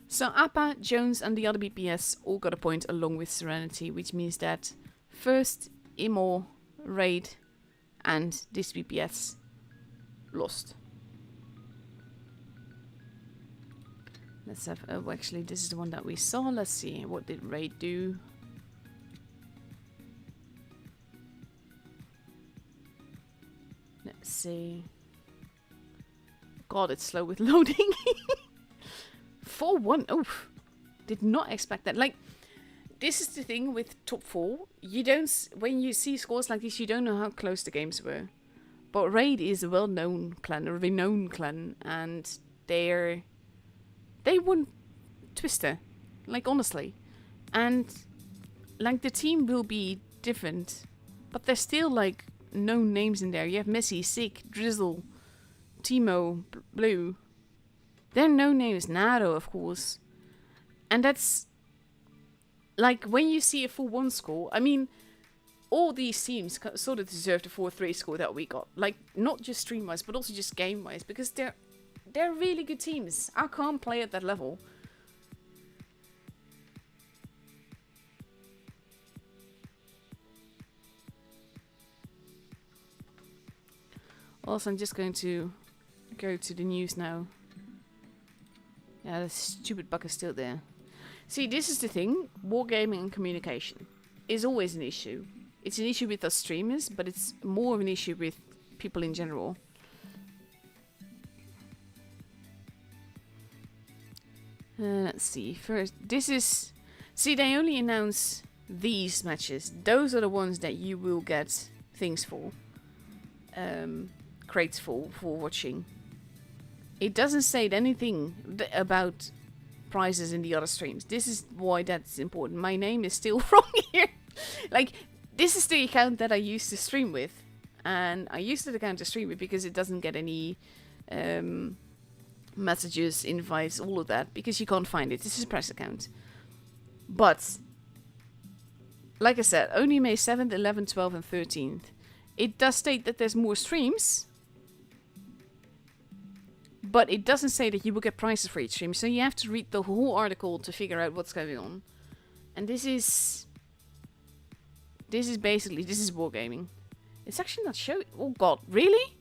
So Appa, Jones and the other BPS all got a point along with Serenity, which means that first, Imo, Raid and this BPS lost. Let's have, oh actually this is the one that we saw. Let's see, what did Raid do? Let's see. God, it's slow with loading. 4-1, oof. Did not expect that. Like, this is the thing with top 4. You don't, when you see scores like this, you don't know how close the games were. But Raid is a well-known clan, a renowned clan, and they won Twister, like honestly. And like the team will be different, but there's still like known names in there. You have Messi, Sick, Drizzle, Timo, Blue. They're no names. Naro, of course. And that's like when you see a 4-1 score. I mean, all these teams sort of deserve the 4-3 score that we got. Like not just stream-wise, but also just game-wise, because they're really good teams. I can't play at that level. Also, I'm just going to go to the news now. Yeah, the stupid bug is still there. See, this is the thing. Wargaming and communication is always an issue. It's an issue with us streamers, but it's more of an issue with people in general. Let's see. First, this is... See, they only announce these matches, those are the ones that you will get things for. Crates for watching. It doesn't say anything about prizes in the other streams. This is why that's important. My name is still wrong here. Like, this is the account that I used to stream with. And I used the account to stream with because it doesn't get any messages, invites, all of that. Because you can't find it. This is a press account. But, like I said, only May 7th, 11th, 12th and 13th. It does state that there's more streams. But it doesn't say that you will get prizes for each stream. So you have to read the whole article to figure out what's going on. And this is basically, this is wargaming. It's actually not showing. Oh god, really?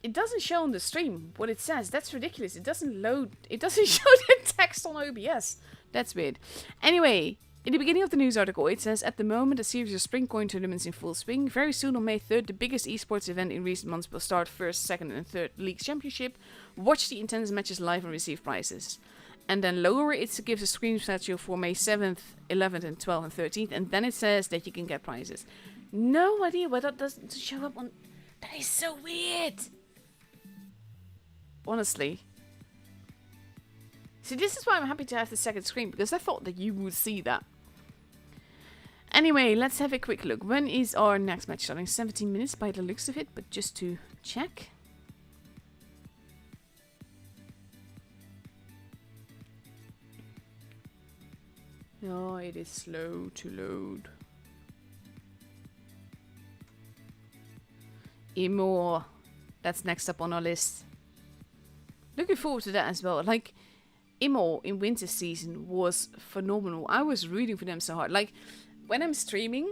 It doesn't show on the stream what it says. That's ridiculous. It doesn't load. It doesn't show the text on OBS. That's weird. Anyway, in the beginning of the news article, it says, at the moment, a series of spring coin tournaments in full swing. Very soon on May 3rd, the biggest esports event in recent months will start. First, second and third league championship. Watch the intense matches live and receive prizes. And then lower it gives a screenshot for May 7th, 11th and 12th and 13th. And then it says that you can get prizes. No idea why that doesn't show up on... That is so weird. Honestly. See, this is why I'm happy to have the second screen, because I thought that you would see that. Anyway, let's have a quick look. When is our next match starting? 17 minutes by the looks of it, but just to check. Oh, it is slow to load. Emo. That's next up on our list. Looking forward to that as well. Like, Imo in winter season was phenomenal. I was rooting for them so hard. Like, when I'm streaming,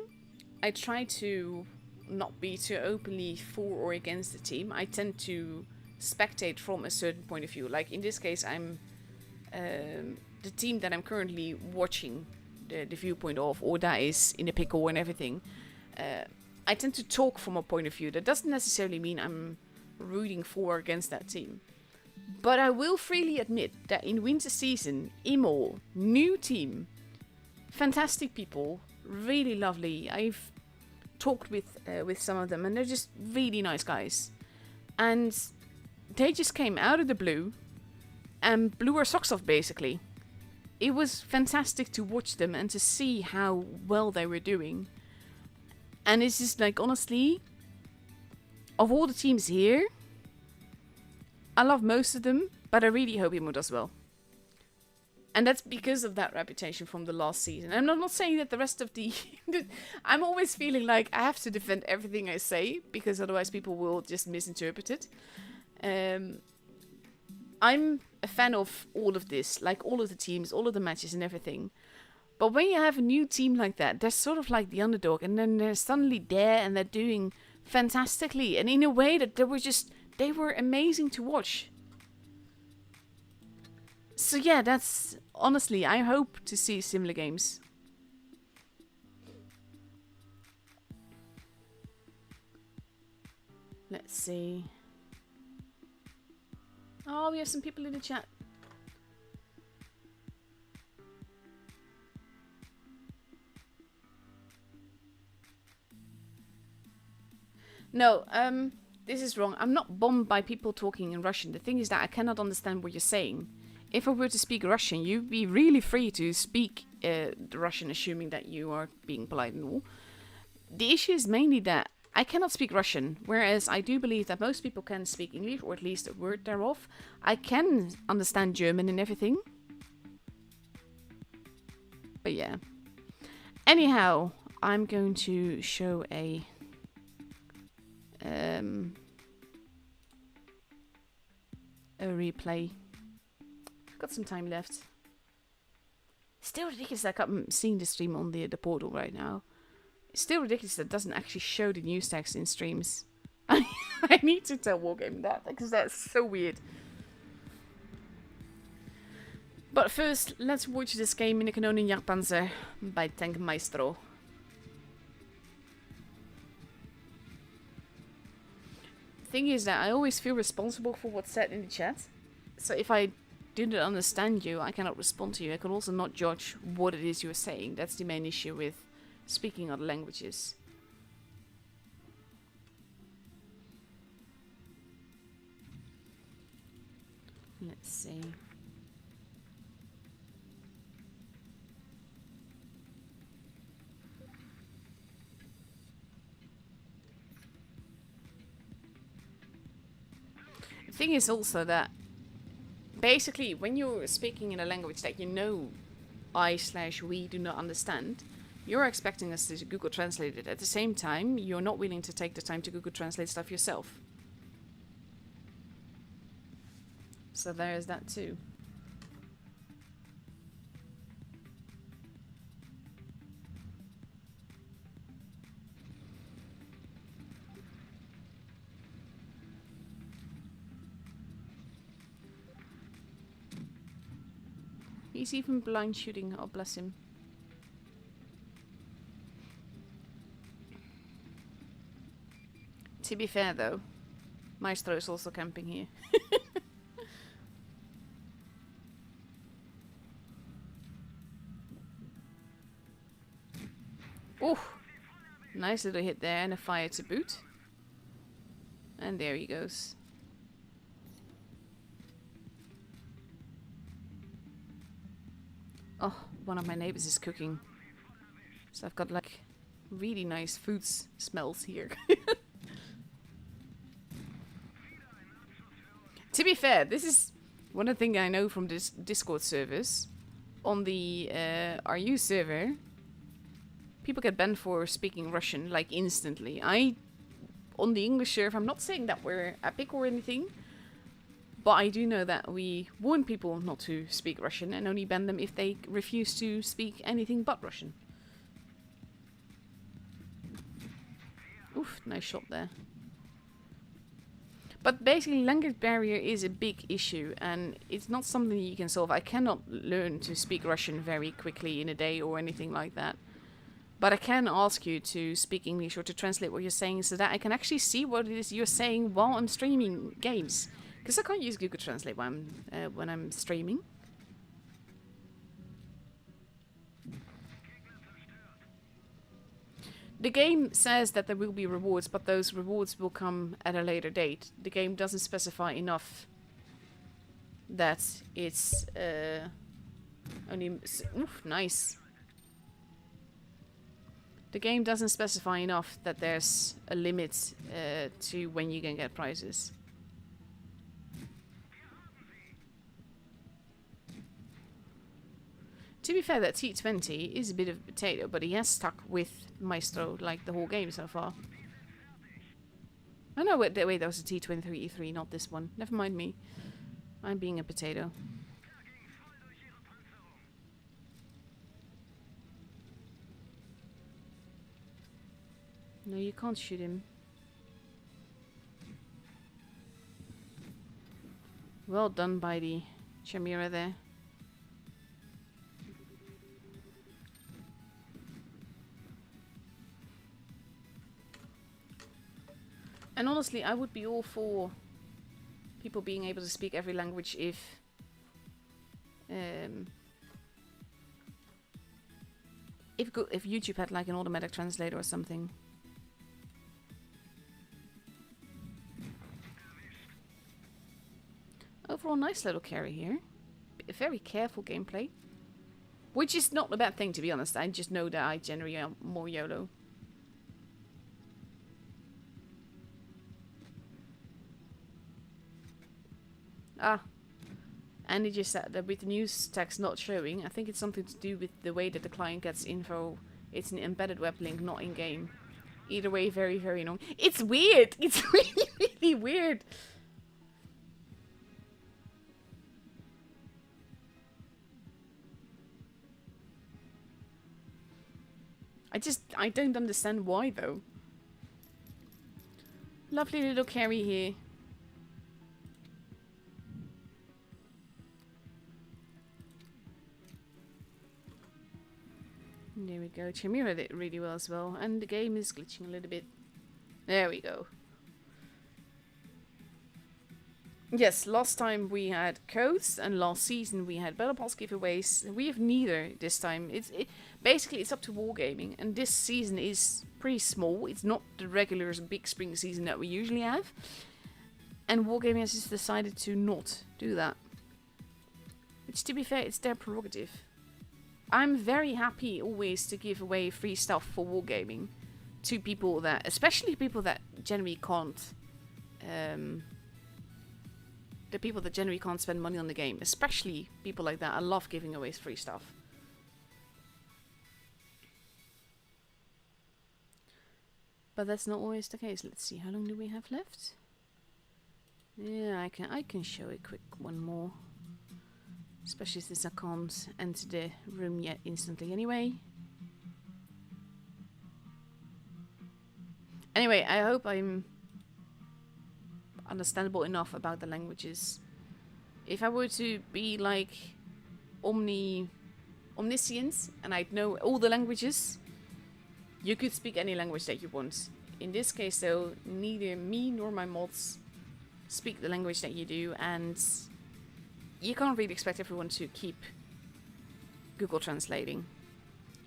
I try to not be too openly for or against the team. I tend to spectate from a certain point of view. Like, in this case, I'm the team that I'm currently watching the viewpoint of, or that is in a pickle and everything. I tend to talk from a point of view. That doesn't necessarily mean I'm rooting for or against that team. But I will freely admit that in winter season, Imo, new team, fantastic people, really lovely. I've talked with some of them and they're just really nice guys. And they just came out of the blue and blew our socks off basically. It was fantastic to watch them and to see how well they were doing. And it's just like, honestly, of all the teams here, I love most of them, but I really hope Imo does well. And that's because of that reputation from the last season. And I'm not saying that the rest of the... I'm always feeling like I have to defend everything I say, because otherwise people will just misinterpret it. I'm a fan of all of this, like all of the teams, all of the matches and everything. But when you have a new team like that, they're sort of like the underdog, and then they're suddenly there and they're doing fantastically. And in a way that they were amazing to watch. So yeah, that's... Honestly, I hope to see similar games. Let's see. Oh, we have some people in the chat. No, this is wrong. I'm not bombed by people talking in Russian. The thing is that I cannot understand what you're saying. If I were to speak Russian, you'd be really free to speak Russian, assuming that you are being polite and all. The issue is mainly that I cannot speak Russian, whereas I do believe that most people can speak English, or at least a word thereof. I can understand German and everything. But yeah. Anyhow, I'm going to show a... replay. I've got some time left. Still ridiculous that I can't see the stream on the portal right now. It's still ridiculous that it doesn't actually show the news text in streams. I need to tell Wargame that, because that's so weird. But first, let's watch this game in the Kanonen Jagdpanzer by Tank Maestro. Thing is that I always feel responsible for what's said in the chat. So if I do not understand you, I cannot respond to you. I can also not judge what it is you're saying. That's the main issue with speaking other languages. Let's see. The thing is also that basically when you're speaking in a language that you know I/we do not understand, you're expecting us to Google Translate it. At the same time, you're not willing to take the time to Google Translate stuff yourself. So there is that too. He's even blind shooting. Oh, bless him. To be fair though, Maestro is also camping here. Ooh, nice little hit there and a fire to boot. And there he goes. Oh, one of my neighbors is cooking. So I've got like really nice food smells here. To be fair, this is one of the things I know from this Discord servers. On the RU server, people get banned for speaking Russian like instantly. On the English server, I'm not saying that we're epic or anything, but I do know that we warn people not to speak Russian and only ban them if they refuse to speak anything but Russian. Oof, nice shot there. But basically, language barrier is a big issue, and it's not something you can solve. I cannot learn to speak Russian very quickly in a day or anything like that. But I can ask you to speak English or to translate what you're saying so that I can actually see what it is you're saying while I'm streaming games. Because I can't use Google Translate when I'm streaming. The game says that there will be rewards, but those rewards will come at a later date. The game doesn't specify enough that it's only... Oof, nice. The game doesn't specify enough that there's a limit to when you can get prizes. To be fair, that T20 is a bit of a potato, but he has stuck with Maestro like the whole game so far. Oh no, wait, that was a T23 E3, not this one. Never mind me. I'm being a potato. No, you can't shoot him. Well done by the Chimera there. And honestly, I would be all for people being able to speak every language if YouTube had like an automatic translator or something. Overall, nice little carry here. Very careful gameplay. Which is not a bad thing, to be honest. I just know that I generally am more YOLO. Ah. And it just said that with the news text not showing, I think it's something to do with the way that the client gets info. It's an embedded web link, not in-game. Either way, very, very annoying. It's weird! It's really, really weird! I don't understand why, though. Lovely little carry here. There we go. Chimera did really well as well. And the game is glitching a little bit. There we go. Yes, last time we had codes, and last season we had battle pass giveaways. We have neither this time. Basically it's up to wargaming, and this season is pretty small. It's not the regular big spring season that we usually have, and wargaming has just decided to not do that. Which, to be fair, it's their prerogative. I'm very happy always to give away free stuff for wargaming to people that, especially people that generally can't. The people that generally can't spend money on the game, especially people like that. I love giving away free stuff. But that's not always the case. Let's see, how long do we have left? Yeah, I can show a quick one more. Especially since I can't enter the room yet instantly anyway. Anyway, I hope I'm understandable enough about the languages. If I were to be like omniscient and I'd know all the languages, you could speak any language that you want. In this case though, neither me nor my mods speak the language that you do, and you can't really expect everyone to keep Google translating.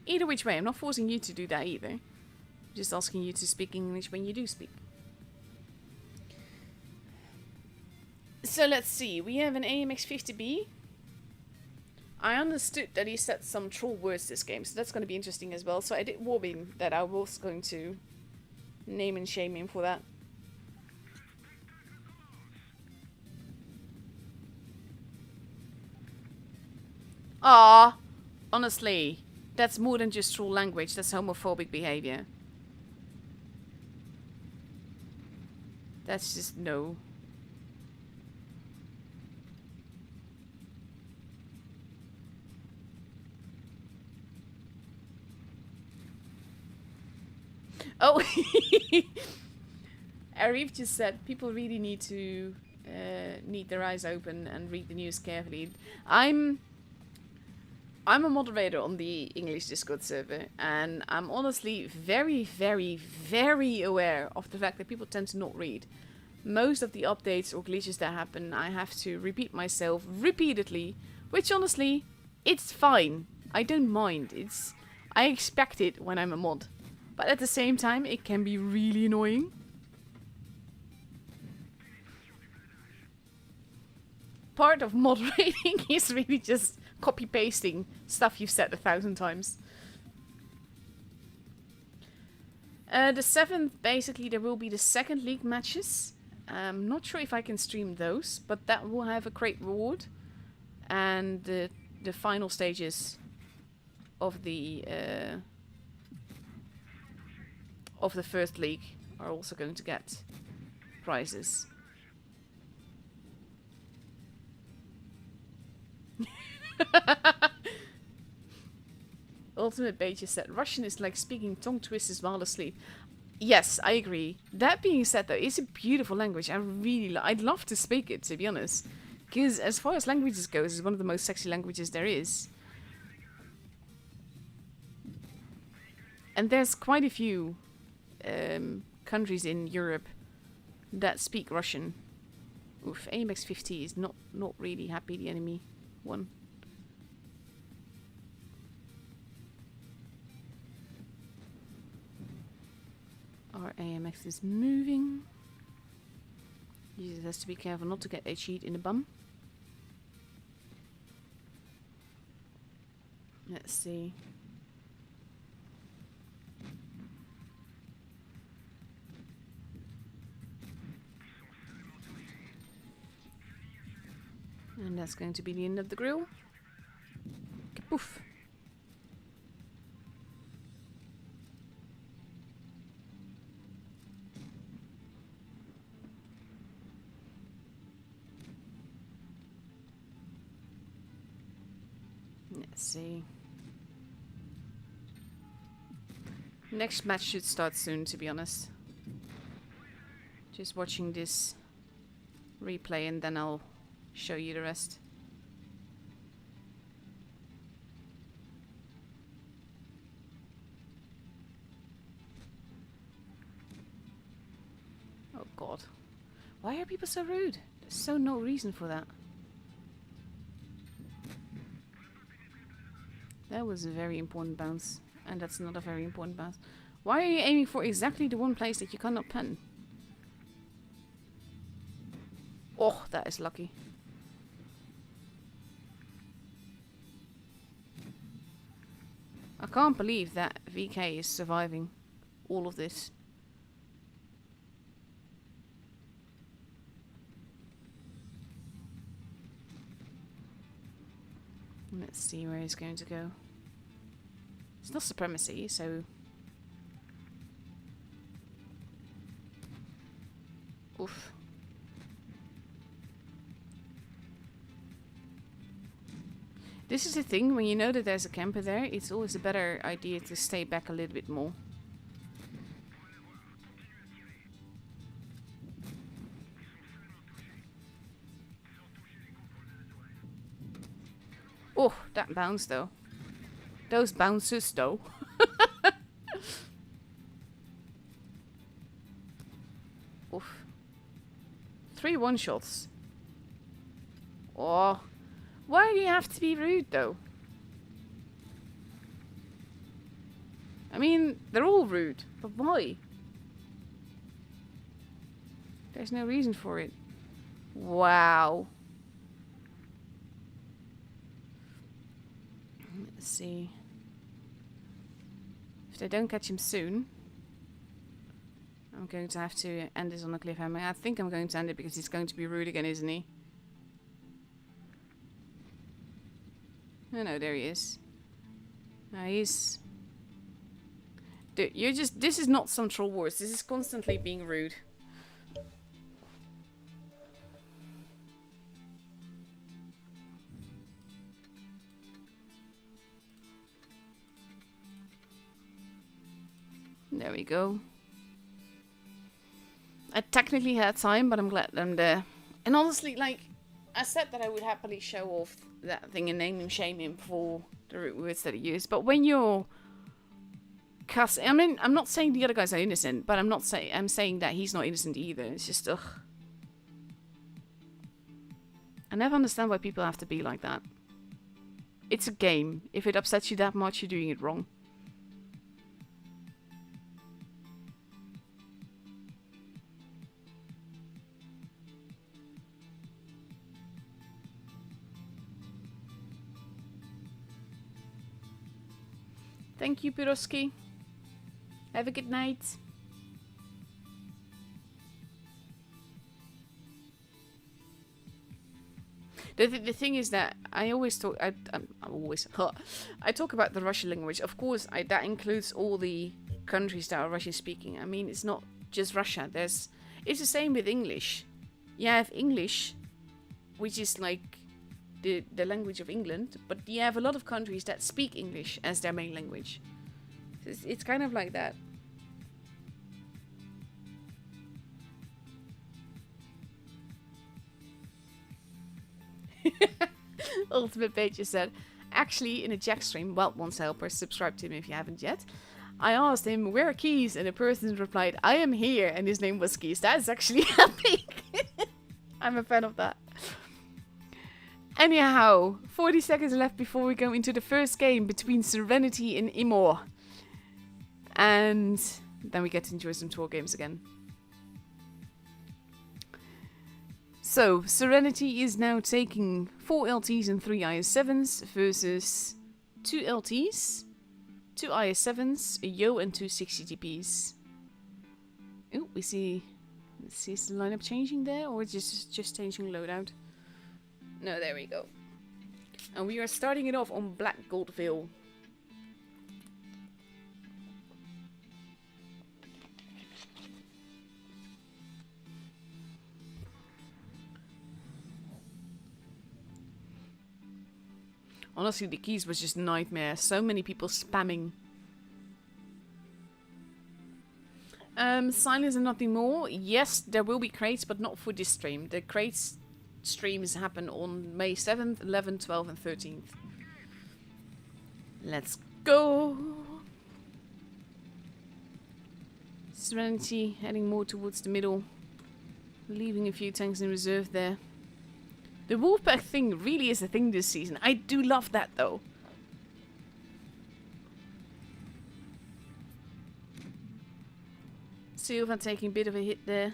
Either which way, I'm not forcing you to do that either. I'm just asking you to speak English when you do speak. So let's see, we have an AMX50B. I understood that he said some troll words this game, so that's going to be interesting as well. So I did warn him that I was going to name and shame him for that. Ah, honestly, that's more than just troll language, that's homophobic behavior. That's just no. Oh, Arif just said people really need to need their eyes open and read the news carefully. I'm a moderator on the English Discord server, and I'm honestly very, very, very aware of the fact that people tend to not read. Most of the updates or glitches that happen, I have to repeat myself repeatedly, which honestly, it's fine. I don't mind. I expect it when I'm a mod. But at the same time, it can be really annoying. Part of moderating is really just copy-pasting stuff you've said 1,000 times. The 7th, basically, there will be the second league matches. I'm not sure if I can stream those, but that will have a great reward. And the final stages of the first league are also going to get prizes. Ultimate Beige said Russian is like speaking tongue twisters while asleep. Yes, I agree. That being said, though, it's a beautiful language. I'd love to speak it, to be honest, because as far as languages goes, it's one of the most sexy languages there is. And there's quite a few countries in Europe that speak Russian. Oof, AMX50 is not really happy, the enemy one. Our AMX is moving. He just has to be careful not to get a cheat in the bum. Let's see. And that's going to be the end of the grill. Kapoof. Let's see. Next match should start soon, to be honest. Just watching this replay and then I'll show you the rest. Oh god. Why are people so rude? so no reason for that. That was a very important bounce. And that's not a very important bounce. Why are you aiming for exactly the one place that you cannot pen? Oh, that is lucky. I can't believe that VK is surviving all of this. Let's see where he's going to go. It's not supremacy, so... Oof. This is the thing, when you know that there's a camper there, it's always a better idea to stay back a little bit more. Oh, that bounce though. Those bounces though. 3 one-shots. Oh. Why do you have to be rude though? I mean, they're all rude, but why? There's no reason for it. Wow. Let's see. If they don't catch him soon, I'm going to have to end this on a cliffhanger. I think I'm going to end it because he's going to be rude again, isn't he? Oh no, there he is. No, he's... Dude, you're just... This is not some troll wars. This is constantly being rude. There we go. I technically had time, but I'm glad I'm there. And honestly, like, I said that I would happily show off that thing and name and shame him for the root words that he used. But when you're cussing, I mean, I'm not saying the other guys are innocent, but I'm saying that he's not innocent either. It's just, ugh. I never understand why people have to be like that. It's a game. If it upsets you that much, you're doing it wrong. Thank you, Piroski. Have a good night. The thing is that I always talk. I talk about the Russian language. Of course, that includes all the countries that are Russian speaking. I mean, it's not just Russia. It's the same with English. You have English, which is like the language of England, but you have a lot of countries that speak English as their main language. It's kind of like that. Ultimate Page said, actually, in a Jack stream, Wild Ones Helper, subscribe to him if you haven't yet. I asked him, where are Keys? And the person replied, I am here, and his name was Keys. That's actually epic. I'm a fan of that. Anyhow, 40 seconds left before we go into the first game between Serenity and Imor. And then we get to enjoy some tour games again. So, Serenity is now taking 4 LTs and 3 IS-7s versus 2 LTs, 2 IS-7s, a Yo and 2 60TPs. Oh, we see... Let's see, is the lineup changing there or just changing loadout? No, there we go. And we are starting it off on Black Goldville. Honestly, the keys was just a nightmare. So many people spamming. Silence and nothing more. Yes, there will be crates, but not for this stream. The crates streams happen on May 7th, 11th, 12th and 13th. Let's go! Serenity heading more towards the middle. Leaving a few tanks in reserve there. The Wolfpack thing really is a thing this season. I do love that though. Silva taking a bit of a hit there.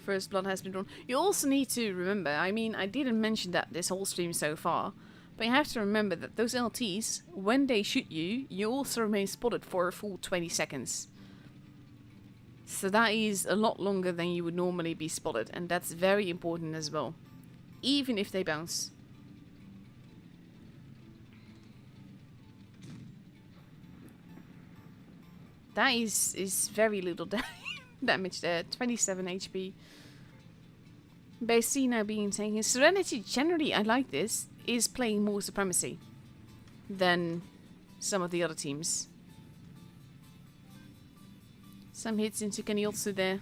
First blood has been drawn. You also need to remember, I mean, I didn't mention that this whole stream so far, but you have to remember that those LTs, when they shoot you, you also remain spotted for a full 20 seconds. So that is a lot longer than you would normally be spotted, and that's very important as well. Even if they bounce. That is very little damage there. 27 HP. Base C now being taken. Serenity, generally, I like this, is playing more Supremacy than some of the other teams. Some hits into Kaniotsu there.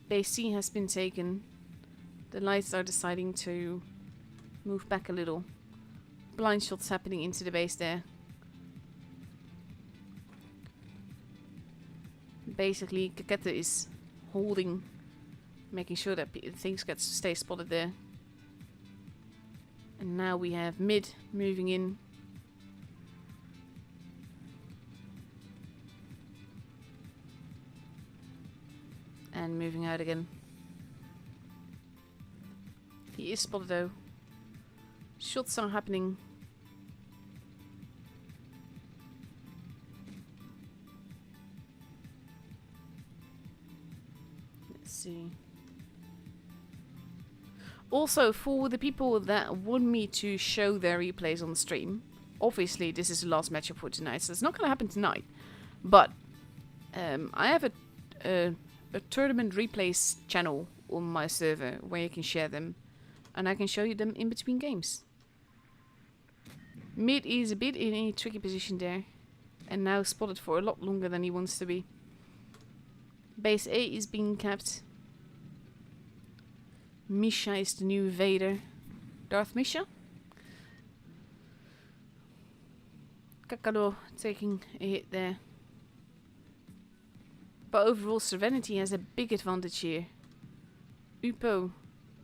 Base C has been taken. The lights are deciding to move back a little. Blind shots happening into the base there. Basically, Kaketa is holding, making sure that things stay spotted there. And now we have mid moving in. And moving out again. He is spotted though. Shots are happening. Let's see. Also, for the people that want me to show their replays on the stream, obviously this is the last matchup for tonight, so it's not going to happen tonight. But I have a tournament replays channel on my server where you can share them, and I can show you them in between games. Mid is a bit in a tricky position there, and now spotted for a lot longer than he wants to be. Base A is being capped. Misha is the new Vader. Darth Misha. Kakado taking a hit there. But overall, Serenity has a big advantage here. Upo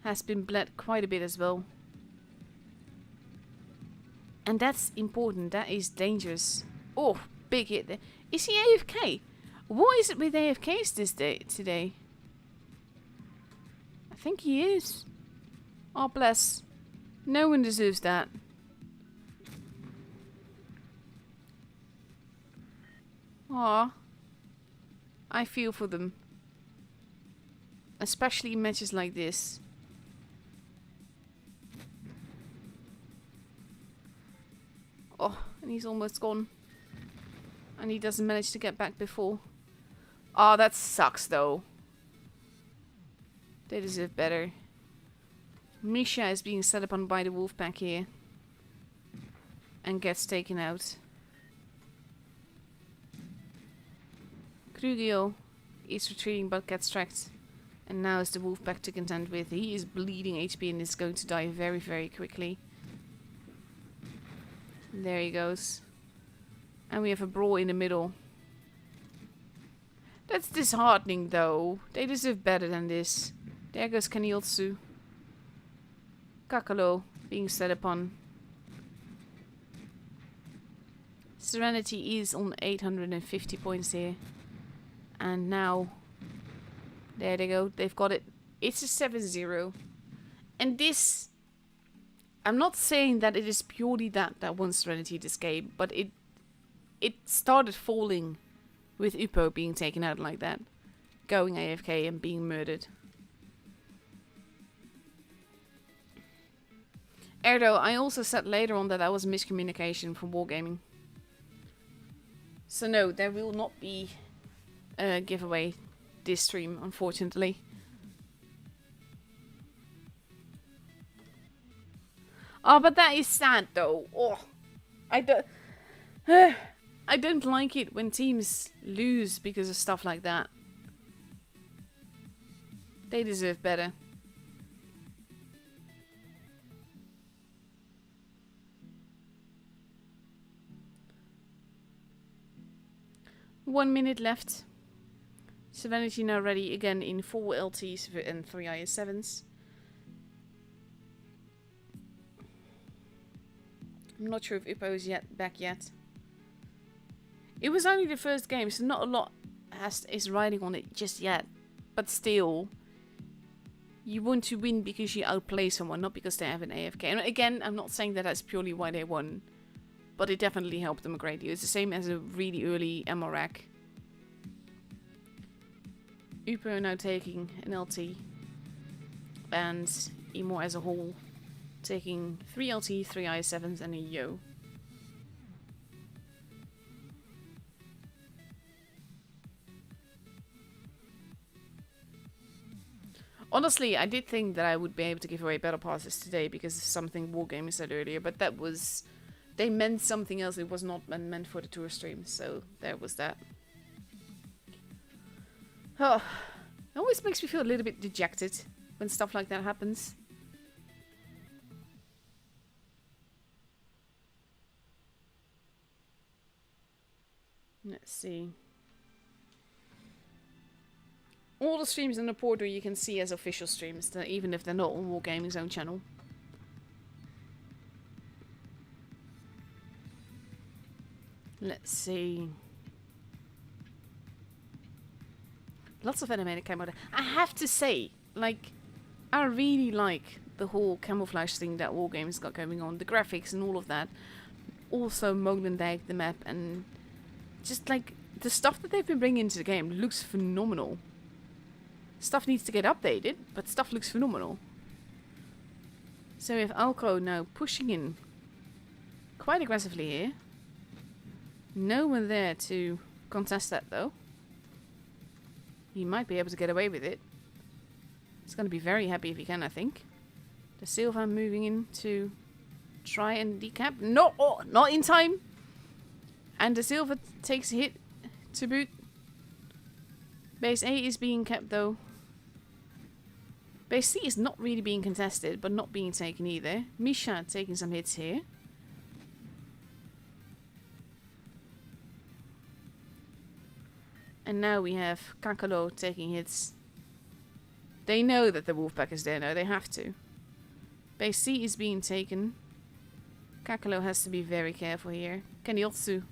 has been bled quite a bit as well. And that's important. That is dangerous. Oh, big hit there. Is he AFK? What is it with AFKs today? I think he is. Oh, bless. No one deserves that. Aw. I feel for them. Especially in matches like this. Oh, and he's almost gone. And he doesn't manage to get back before. Oh, that sucks though. They deserve better. Misha is being set upon by the Wolfpack here. And gets taken out. Krugio is retreating but gets tracked. And now is the Wolfpack to contend with. He is bleeding HP and is going to die very, very quickly. There he goes. And we have a brawl in the middle. That's disheartening though. They deserve better than this. There goes Kaniotsu. Kakalo being set upon. Serenity is on 850 points here. And now, there they go. They've got it. It's a 7-0. And this, I'm not saying that it is purely that won Serenity this game, but it started falling with Upo being taken out like that. Going AFK and being murdered. Erdo, I also said later on that was miscommunication from Wargaming. So no, there will not be a giveaway this stream, unfortunately. Oh, but that is sad though. Oh, I don't like it when teams lose because of stuff like that. They deserve better. One minute left. Serenity now ready again in 4 LTs and 3 IS7s. I'm not sure if Uppo is back yet. It was only the first game, so not a lot is riding on it just yet. But still, you want to win because you outplay someone, not because they have an AFK. And again, I'm not saying that that's purely why they won, but it definitely helped them a great deal. It's the same as a really early ammo rack. Uppo now taking an LT, and Emo as a whole taking 3 LT, 3 IS7s, and a Yo. Honestly, I did think that I would be able to give away battle passes today because of something Wargaming said earlier, but that was... They meant something else. It was not meant for the tour stream, so there was that. Oh, it always makes me feel a little bit dejected when stuff like that happens. Let's see. All the streams in the portal you can see as official streams, even if they're not on Wargaming's own channel. Let's see. Lots of animated camo. I have to say, like, I really like the whole camouflage thing that Wargaming's got going on. The graphics and all of that. Also, Moglendag, the map, and just like the stuff that they've been bringing into the game looks phenomenal. Stuff needs to get updated, but stuff looks phenomenal. So we have Alco now pushing in quite aggressively here. No one there to contest that though. He might be able to get away with it. He's going to be very happy if he can, I think. The Silva moving in to try and decap. No, oh, not in time. And the Silva takes a hit to boot. Base A is being kept though. Base C is not really being contested, but not being taken either. Misha taking some hits here. And now we have Kakalo taking hits. They know that the Wolfpack is there now, they have to. Base C is being taken. Kakalo has to be very careful here. Keniotsu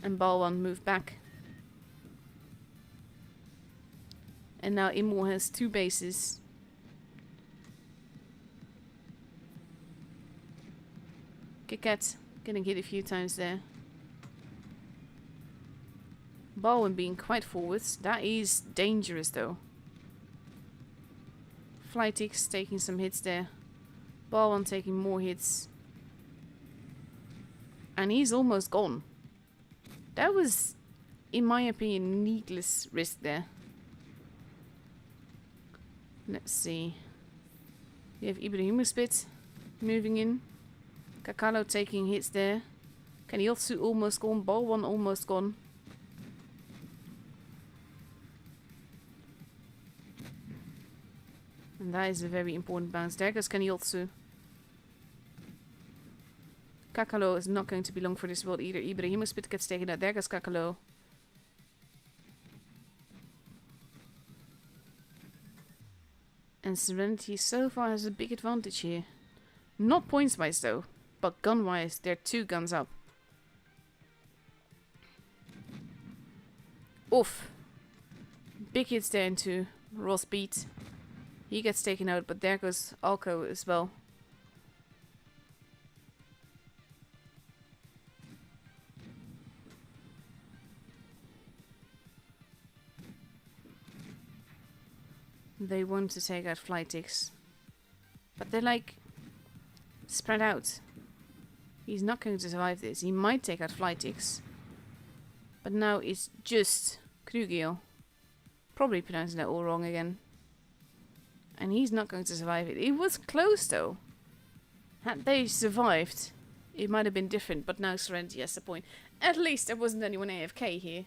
and Balwan move back. And now Immo has 2 bases. Kikat getting hit a few times there. Balwan being quite forwards. That is dangerous though. Flytix taking some hits there. Balwan taking more hits. And he's almost gone. That was, in my opinion, needless risk there. Let's see. We have Ibrahimuspit moving in. Kakalo taking hits there. Keniotsu almost gone. Balwan almost gone. And that is a very important bounce. There goes Keniotsu. Kakalo is not going to be long for this world either. Ibrahimuspit gets taken out. There goes Kakalo. And Serenity so far has a big advantage here. Not points wise though, but gun wise, they're 2 guns up. Oof. Big hits there into Ross Beat. He gets taken out, but there goes Alco as well. They want to take out Flytix. But they're like spread out. He's not going to survive this. He might take out Flytix. But now it's just Krugil. Probably pronouncing that all wrong again. And he's not going to survive it. It was close though. Had they survived, it might have been different. But now Serenity has the point. At least there wasn't anyone AFK here.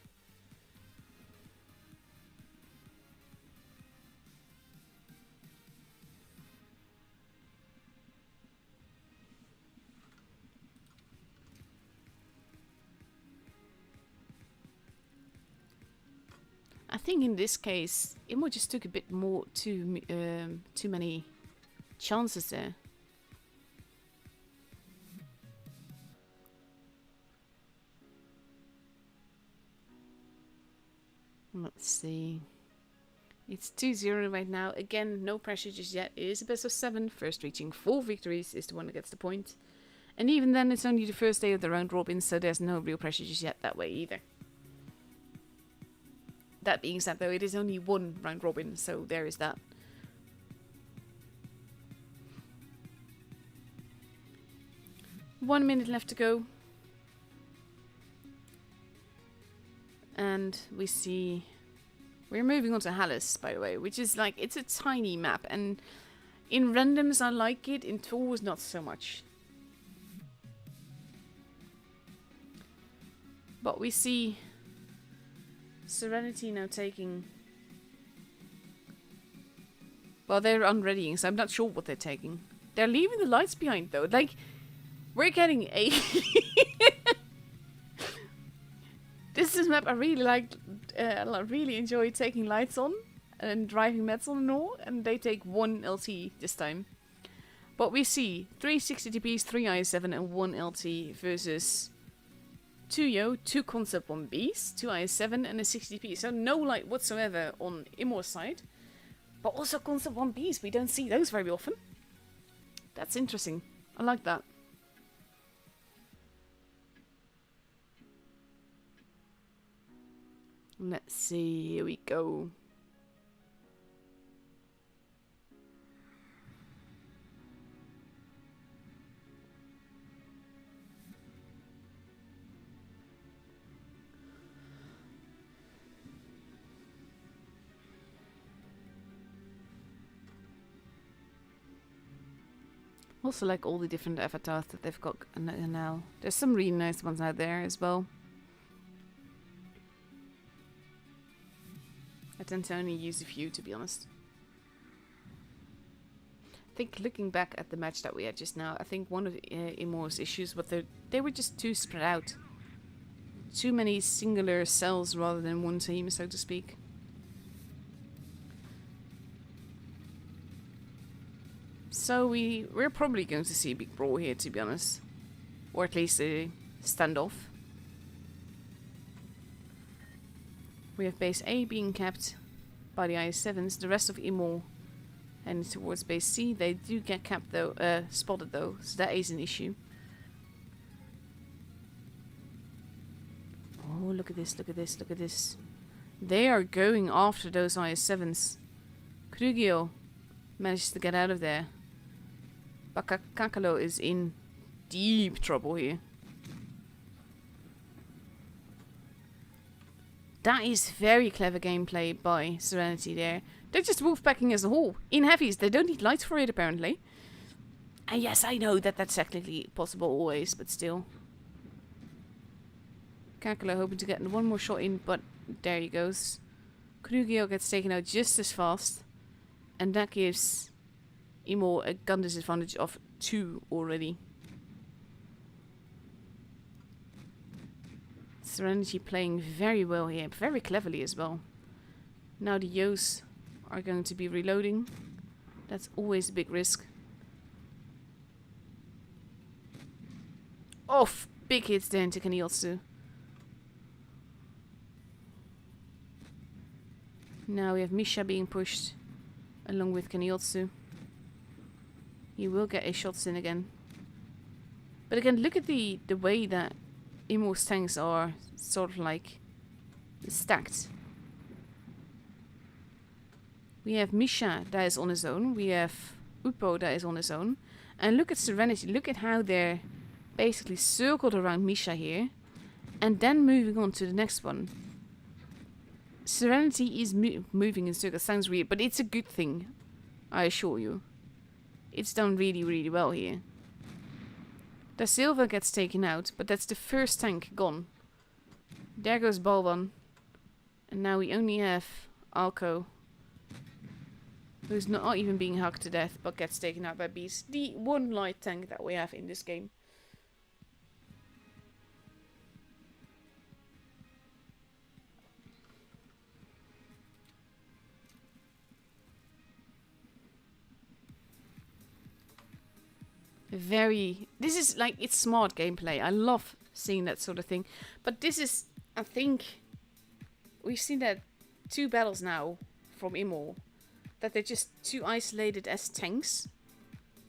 I think in this case, Imo just took a bit more too many chances there. Let's see. It's 2-0 right now. Again, no pressure just yet. It is a best of 7. First reaching 4 victories is the one that gets the point. And even then, it's only the first day of the round robin, so there's no real pressure just yet that way either. That being said, though, it is only one round robin, so there is that. One minute left to go. And we see... We're moving on to Hallis, by the way, which is like... It's a tiny map, and in randoms I like it, in tours not so much. But we see Serenity now taking... Well, they're unreadying, so I'm not sure what they're taking. They're leaving the lights behind, though. Like, we're getting a... This is a map I really liked. I really enjoy taking lights on and driving meds on and all. And they take 1 LT this time. But we see 3 60TPs, 3 IS7 and 1 LT versus 2 Yo, 2 Concept 1Bs, 2 IS7 and a 60TP. So no light whatsoever on Imor's side. But also Concept 1Bs. We don't see those very often. That's interesting. I like that. Let's see, here we go. Also like all the different avatars that they've got now. There's some really nice ones out there as well. I tend to only use a few, to be honest. I think looking back at the match that we had just now, I think one of Imor's issues was they were just too spread out. Too many singular cells rather than one team, so to speak. So we're probably going to see a big brawl here, to be honest. Or at least a standoff. We have base A being capped by the IS-7s. The rest of Imor heading towards base C. They do get capped though, spotted though, so that is an issue. Oh, look at this, look at this, look at this. They are going after those IS-7s. Krugio manages to get out of there. But Kakalo is in deep trouble here. That is very clever gameplay by Serenity there. They're just wolfpacking as a whole. In heavies, they don't need lights for it apparently. And yes, I know that that's technically possible always, but still. Kakalo hoping to get one more shot in, but there he goes. Krugio gets taken out just as fast. And that gives Imo a gun disadvantage of 2 already. Serenity playing very well here, very cleverly as well. Now the Yos are going to be reloading. That's always a big risk. Off! Big hits there into Kaniotsu. Now we have Misha being pushed along with Kaniotsu. He will get his shots in again. But again, look at the way that Imor's tanks are sort of like stacked. We have Misha that is on his own. We have Upo that is on his own. And look at Serenity. Look at how they're basically circled around Misha here. And then moving on to the next one. Serenity is moving in circles. Sounds weird, but it's a good thing. I assure you. It's done really, really well here. Da Silva gets taken out, but that's the first tank gone. There goes Balwan. And now we only have Alco, who's not even being hacked to death, but gets taken out by Beast. The one light tank that we have in this game. This is like, it's smart gameplay. I love seeing that sort of thing. But this is, I think, we've seen that 2 battles now from Immol, that they're just too isolated as tanks.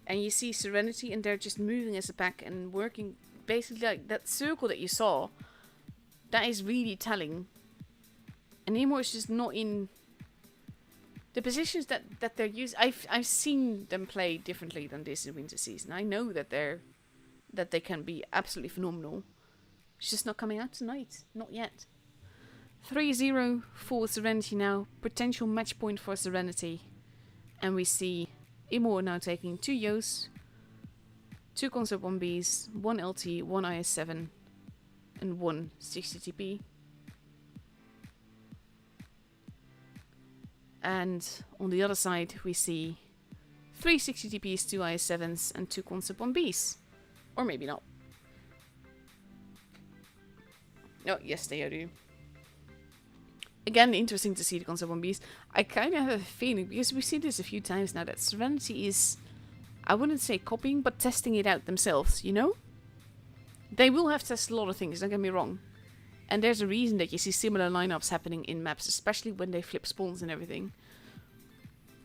And you see Serenity and they're just moving as a pack and working basically like that circle that you saw. That is really telling. And Immol is just not in the positions that they're using. I've seen them play differently than this in winter season. I know that they can be absolutely phenomenal. It's just not coming out tonight. Not yet. 3-0 for Serenity now. Potential match point for Serenity. And we see Immol now taking 2 Yos, 2 Concept 1Bs, 1 LT, 1 IS-7, and 1 60TP. And on the other side, we see 3 60TPs, 2 IS-7s, and 2 Concept 1Bs. Or maybe not. Oh, yes, they do. Again, interesting to see the Concept 1Bs. I kind of have a feeling, because we've seen this a few times now, that Serenity is, I wouldn't say copying, but testing it out themselves, you know? They will have tested a lot of things, don't get me wrong. And there's a reason that you see similar lineups happening in maps, especially when they flip spawns and everything.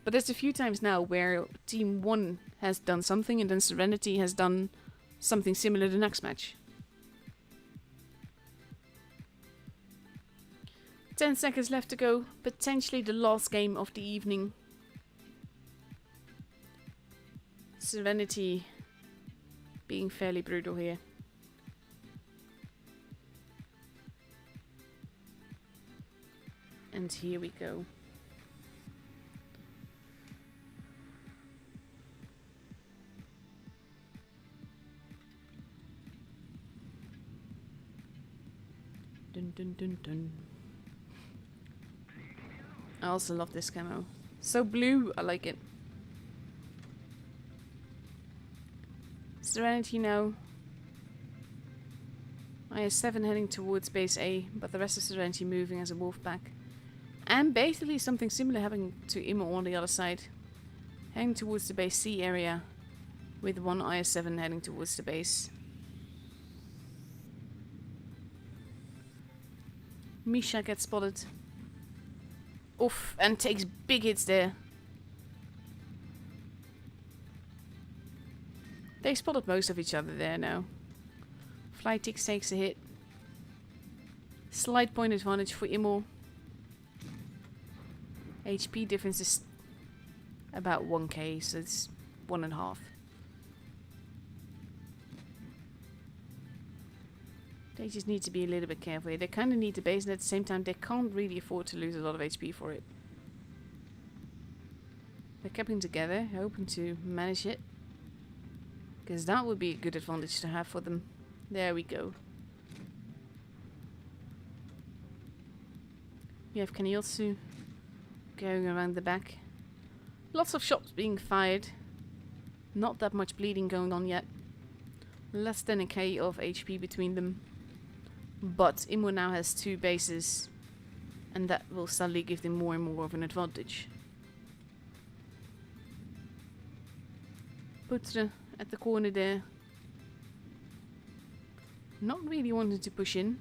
But there's a few times now where Team 1 has done something and then Serenity has done something similar the next match. 10 seconds left to go. Potentially the last game of the evening. Serenity being fairly brutal here. And here we go. Dun dun dun dun. I also love this camo. So blue, I like it. Serenity now. IS-7 heading towards base A, but the rest of Serenity moving as a wolf pack. And basically something similar happening to Immol on the other side. Heading towards the base C area, with 1 IS-7 heading towards the base. Misha gets spotted. Oof, and takes big hits there. They spotted most of each other there now. Flytix takes a hit. Slight point advantage for Immol. HP difference is about 1k, so it's 1.5. They just need to be a little bit careful here. They kind of need the base, and at the same time they can't really afford to lose a lot of HP for it. They're keeping together, hoping to manage it. Because that would be a good advantage to have for them. There we go. We have Kaniotsu going around the back. Lots of shots being fired. Not that much bleeding going on yet. Less than a K of HP between them. But Immol now has 2 bases. And that will suddenly give them more and more of an advantage. Putre at the corner there. Not really wanting to push in.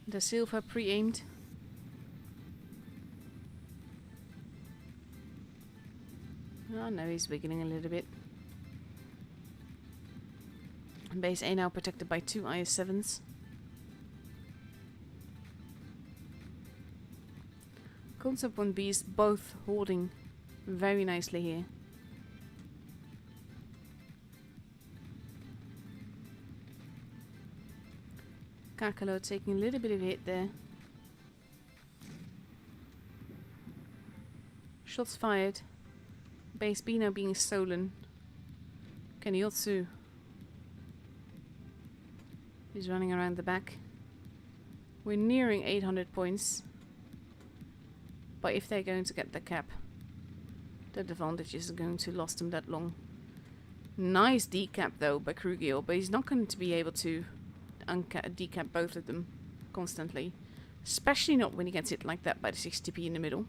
Da Silva pre-aimed. Oh no, he's wiggling a little bit. Base A now protected by 2 IS-7s. Concept 1Bs both holding very nicely here. Kakalo taking a little bit of a hit there. Shots fired. Base B now being stolen. Kaniotsu is running around the back. We're nearing 800 points. But if they're going to get the cap, the advantage isn't going to last them that long. Nice decap though by Krugil, but he's not going to be able to decap both of them constantly. Especially not when he gets hit like that by the 60p in the middle.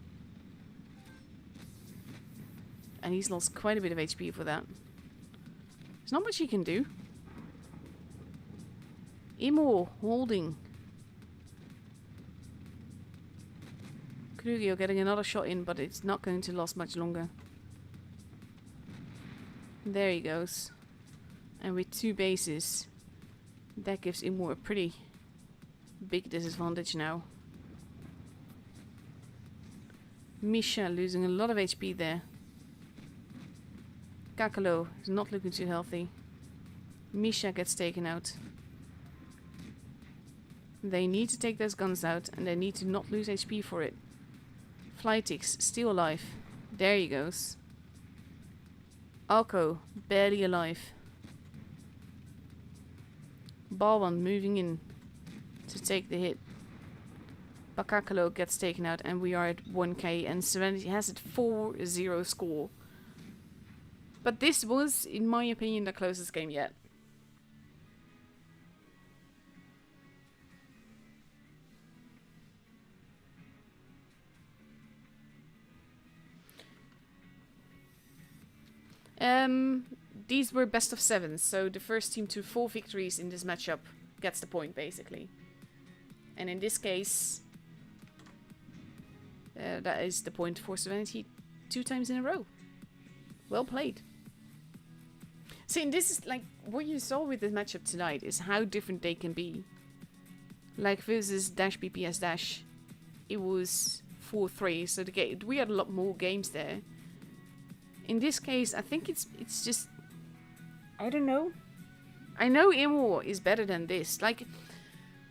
And he's lost quite a bit of HP for that. There's not much he can do. Imo holding. Krugio getting another shot in, but it's not going to last much longer. There he goes. And with 2 bases, that gives Imo a pretty big disadvantage now. Misha losing a lot of HP there. Kakalo is not looking too healthy. Misha gets taken out. They need to take those guns out and they need to not lose HP for it. Flytix still alive. There he goes. Alko barely alive. Balwan moving in to take the hit. Bakakalo gets taken out and we are at 1k and Serenity has it 4-0 score. But this was, in my opinion, the closest game yet. These were best of 7, so the first team to 4 victories in this matchup gets the point, basically. And in this case, that is the point for Serenity 2 times in a row. Well played. See, and this is like what you saw with the matchup tonight is how different they can be. Like versus Dash BPS Dash, it was 4-3, so we had a lot more games there. In this case, I think it's just, I don't know. I know Imo is better than this. Like,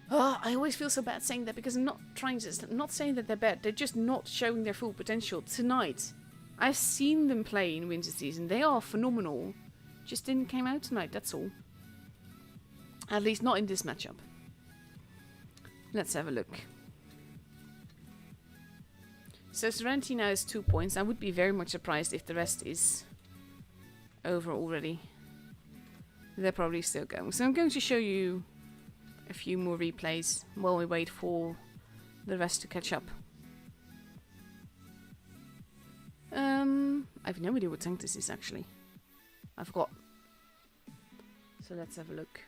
I always feel so bad saying that because I'm not saying that they're bad. They're just not showing their full potential tonight. I've seen them play in winter season. They are phenomenal. Just didn't came out tonight, that's all. At least not in this matchup. Let's have a look. So Serenity now has 2 points. I would be very much surprised if the rest is over already. They're probably still going. So I'm going to show you a few more replays while we wait for the rest to catch up. I've no idea what tank this is actually. I forgot. So let's have a look.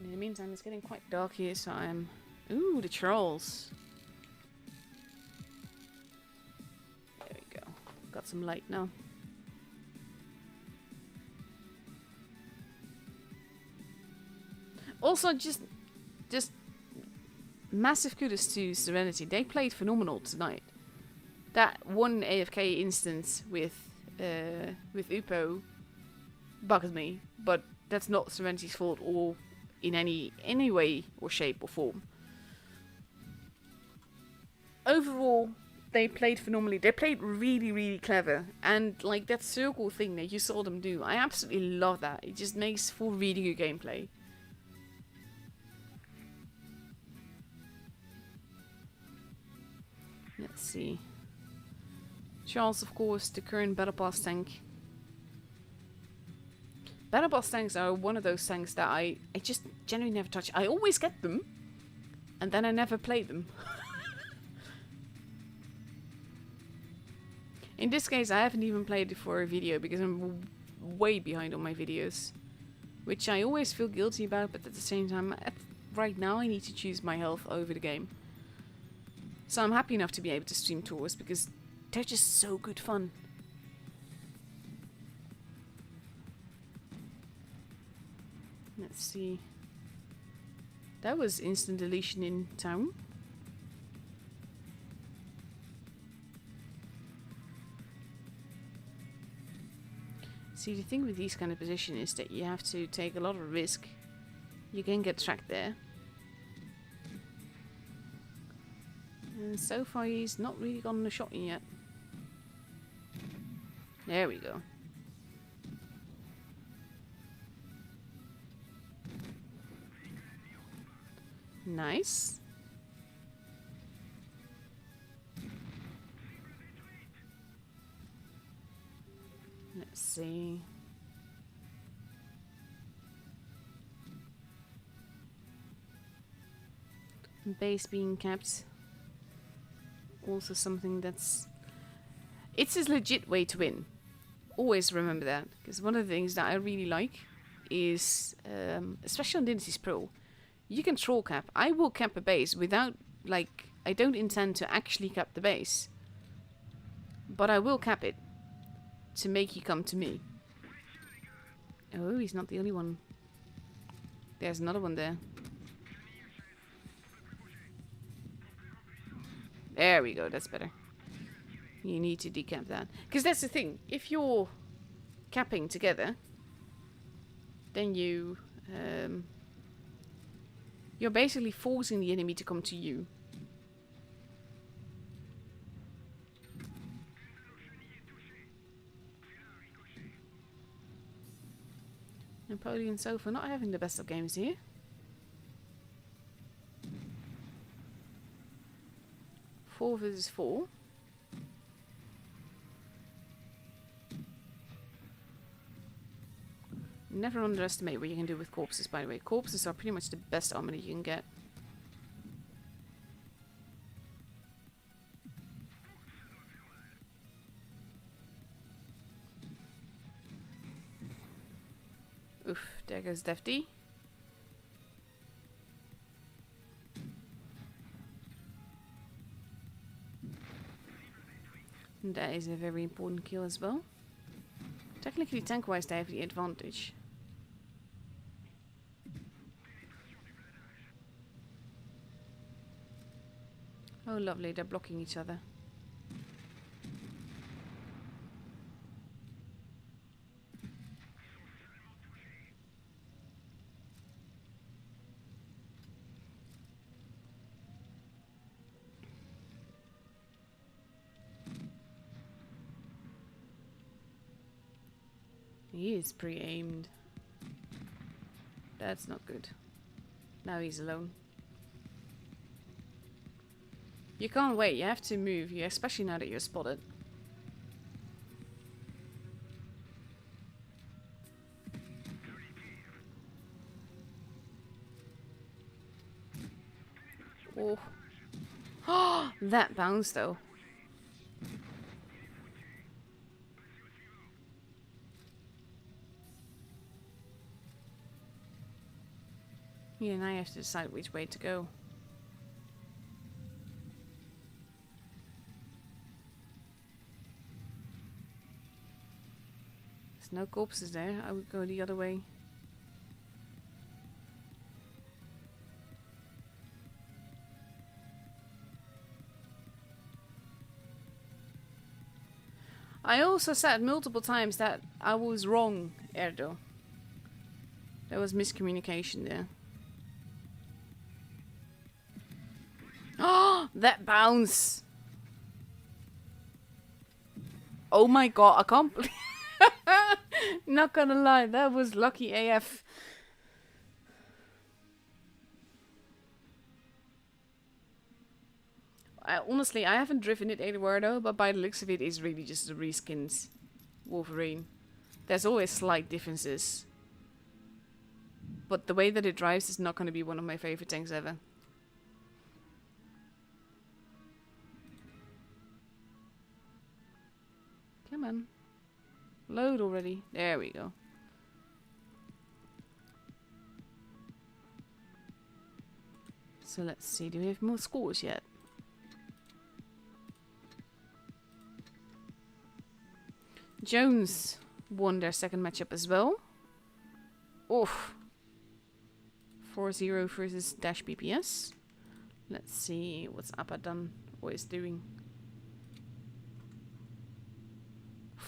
In the meantime, it's getting quite dark here, so I'm... Ooh, the trolls. There we go. Got some light now. Also, just massive kudos to Serenity. They played phenomenal tonight. That one AFK instance with Upo bugged me, but that's not Serenity's fault or in any way or shape or form. Overall, they played phenomenally. They played really, really clever, and like that circle thing that you saw them do, I absolutely love that. It just makes for really good gameplay. Let's see. Charles, of course, the current Battle Pass tank. Battle Pass tanks are one of those tanks that I just generally never touch. I always get them, and then I never play them. In this case, I haven't even played it for a video because I'm way behind on my videos. Which I always feel guilty about, but at the same time, right now I need to choose my health over the game. So I'm happy enough to be able to stream tours because they're just so good fun. Let's see. That was instant deletion in town. See, the thing with these kind of positions is that you have to take a lot of risk. You can get tracked there. And so far he's not really gotten a shot in yet. There we go. Nice. Let's see. Base being kept. Also something that's... It's a legit way to win. Always remember that. Because one of the things that I really like is, especially on Dynasty's Pro, you can troll cap. I will cap a base without, like, I don't intend to actually cap the base. But I will cap it to make you come to me. Oh, he's not the only one. There's another one there. There we go, that's better. You need to decap that. Because that's the thing. If you're capping together, then you're basically forcing the enemy to come to you. Napoleon Sofa not having the best of games here. Four versus 4. Never underestimate what you can do with corpses, by the way. Corpses are pretty much the best armor you can get. Oof, there goes Defty. And that is a very important kill as well. Technically, tank-wise, they have the advantage. Oh, lovely, they're blocking each other. He is pre-aimed. That's not good. Now he's alone. You can't wait, you have to move, especially now that you're spotted. Oh. Oh, that bounce though. Yeah, now you have to decide which way to go. There's no corpses there. I would go the other way. I also said multiple times that I was wrong, Erdo. There was miscommunication there. Oh, that bounce! Oh my god, I can't believe... Not gonna lie, that was lucky AF. Honestly, I haven't driven it anywhere though, but by the looks of it, it's really just a reskinned Wolverine. There's always slight differences. But the way that it drives is not going to be one of my favorite tanks ever. Come on. Load already. There we go. So let's see. Do we have more scores yet? Jones won their second matchup as well. Oof. 4-0 versus Dash BPS. Let's see what's Appa done or is doing.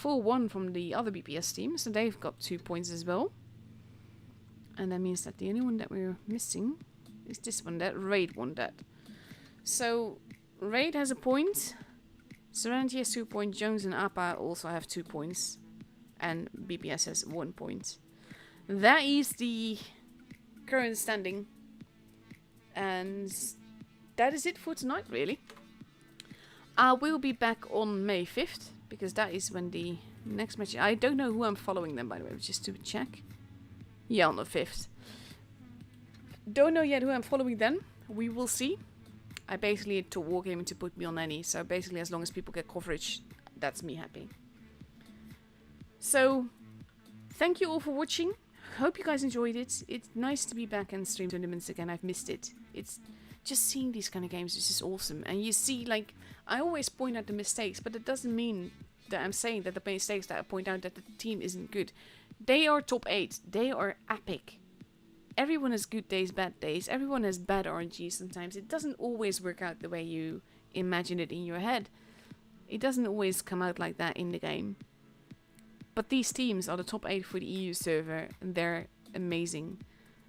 4-1 from the other BPS team, so they've got 2 points as well. And that means that the only one that we're missing is this one, that Raid won that. So Raid has a point, Serenity has 2 points, Jones and Appa also have 2 points, and BPS has 1 point. That is the current standing, and that is it for tonight, really. I will be back on May 5th, because that is when the next match... I don't know who I'm following them, by the way, just to check. Yeah, on the 5th. Don't know yet who I'm following then, we will see. I basically took Wargaming to put me on any, so basically as long as people get coverage, that's me happy. So, thank you all for watching. Hope you guys enjoyed it. It's nice to be back and stream tournaments again. I've missed it. It's just seeing these kind of games is just awesome. And you see, like, I always point out the mistakes, but it doesn't mean that I'm saying that the mistakes that I point out that the team isn't good. They are top 8. They are epic. Everyone has good days, bad days. Everyone has bad RNG sometimes. It doesn't always work out the way you imagine it in your head. It doesn't always come out like that in the game. But these teams are the top 8 for the EU server, and they're amazing.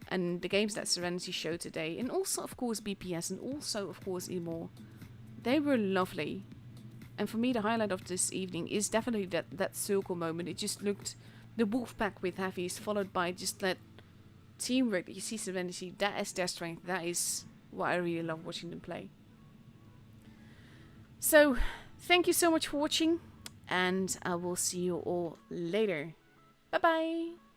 And the games that Serenity showed today, and also of course BPS, and also of course EMOR, they were lovely. And for me the highlight of this evening is definitely that circle moment. It just looked, the wolf pack with heavies followed by just that teamwork that you see Serenity, that is their strength. That is what I really love watching them play. So, thank you so much for watching, and I will see you all later. Bye bye!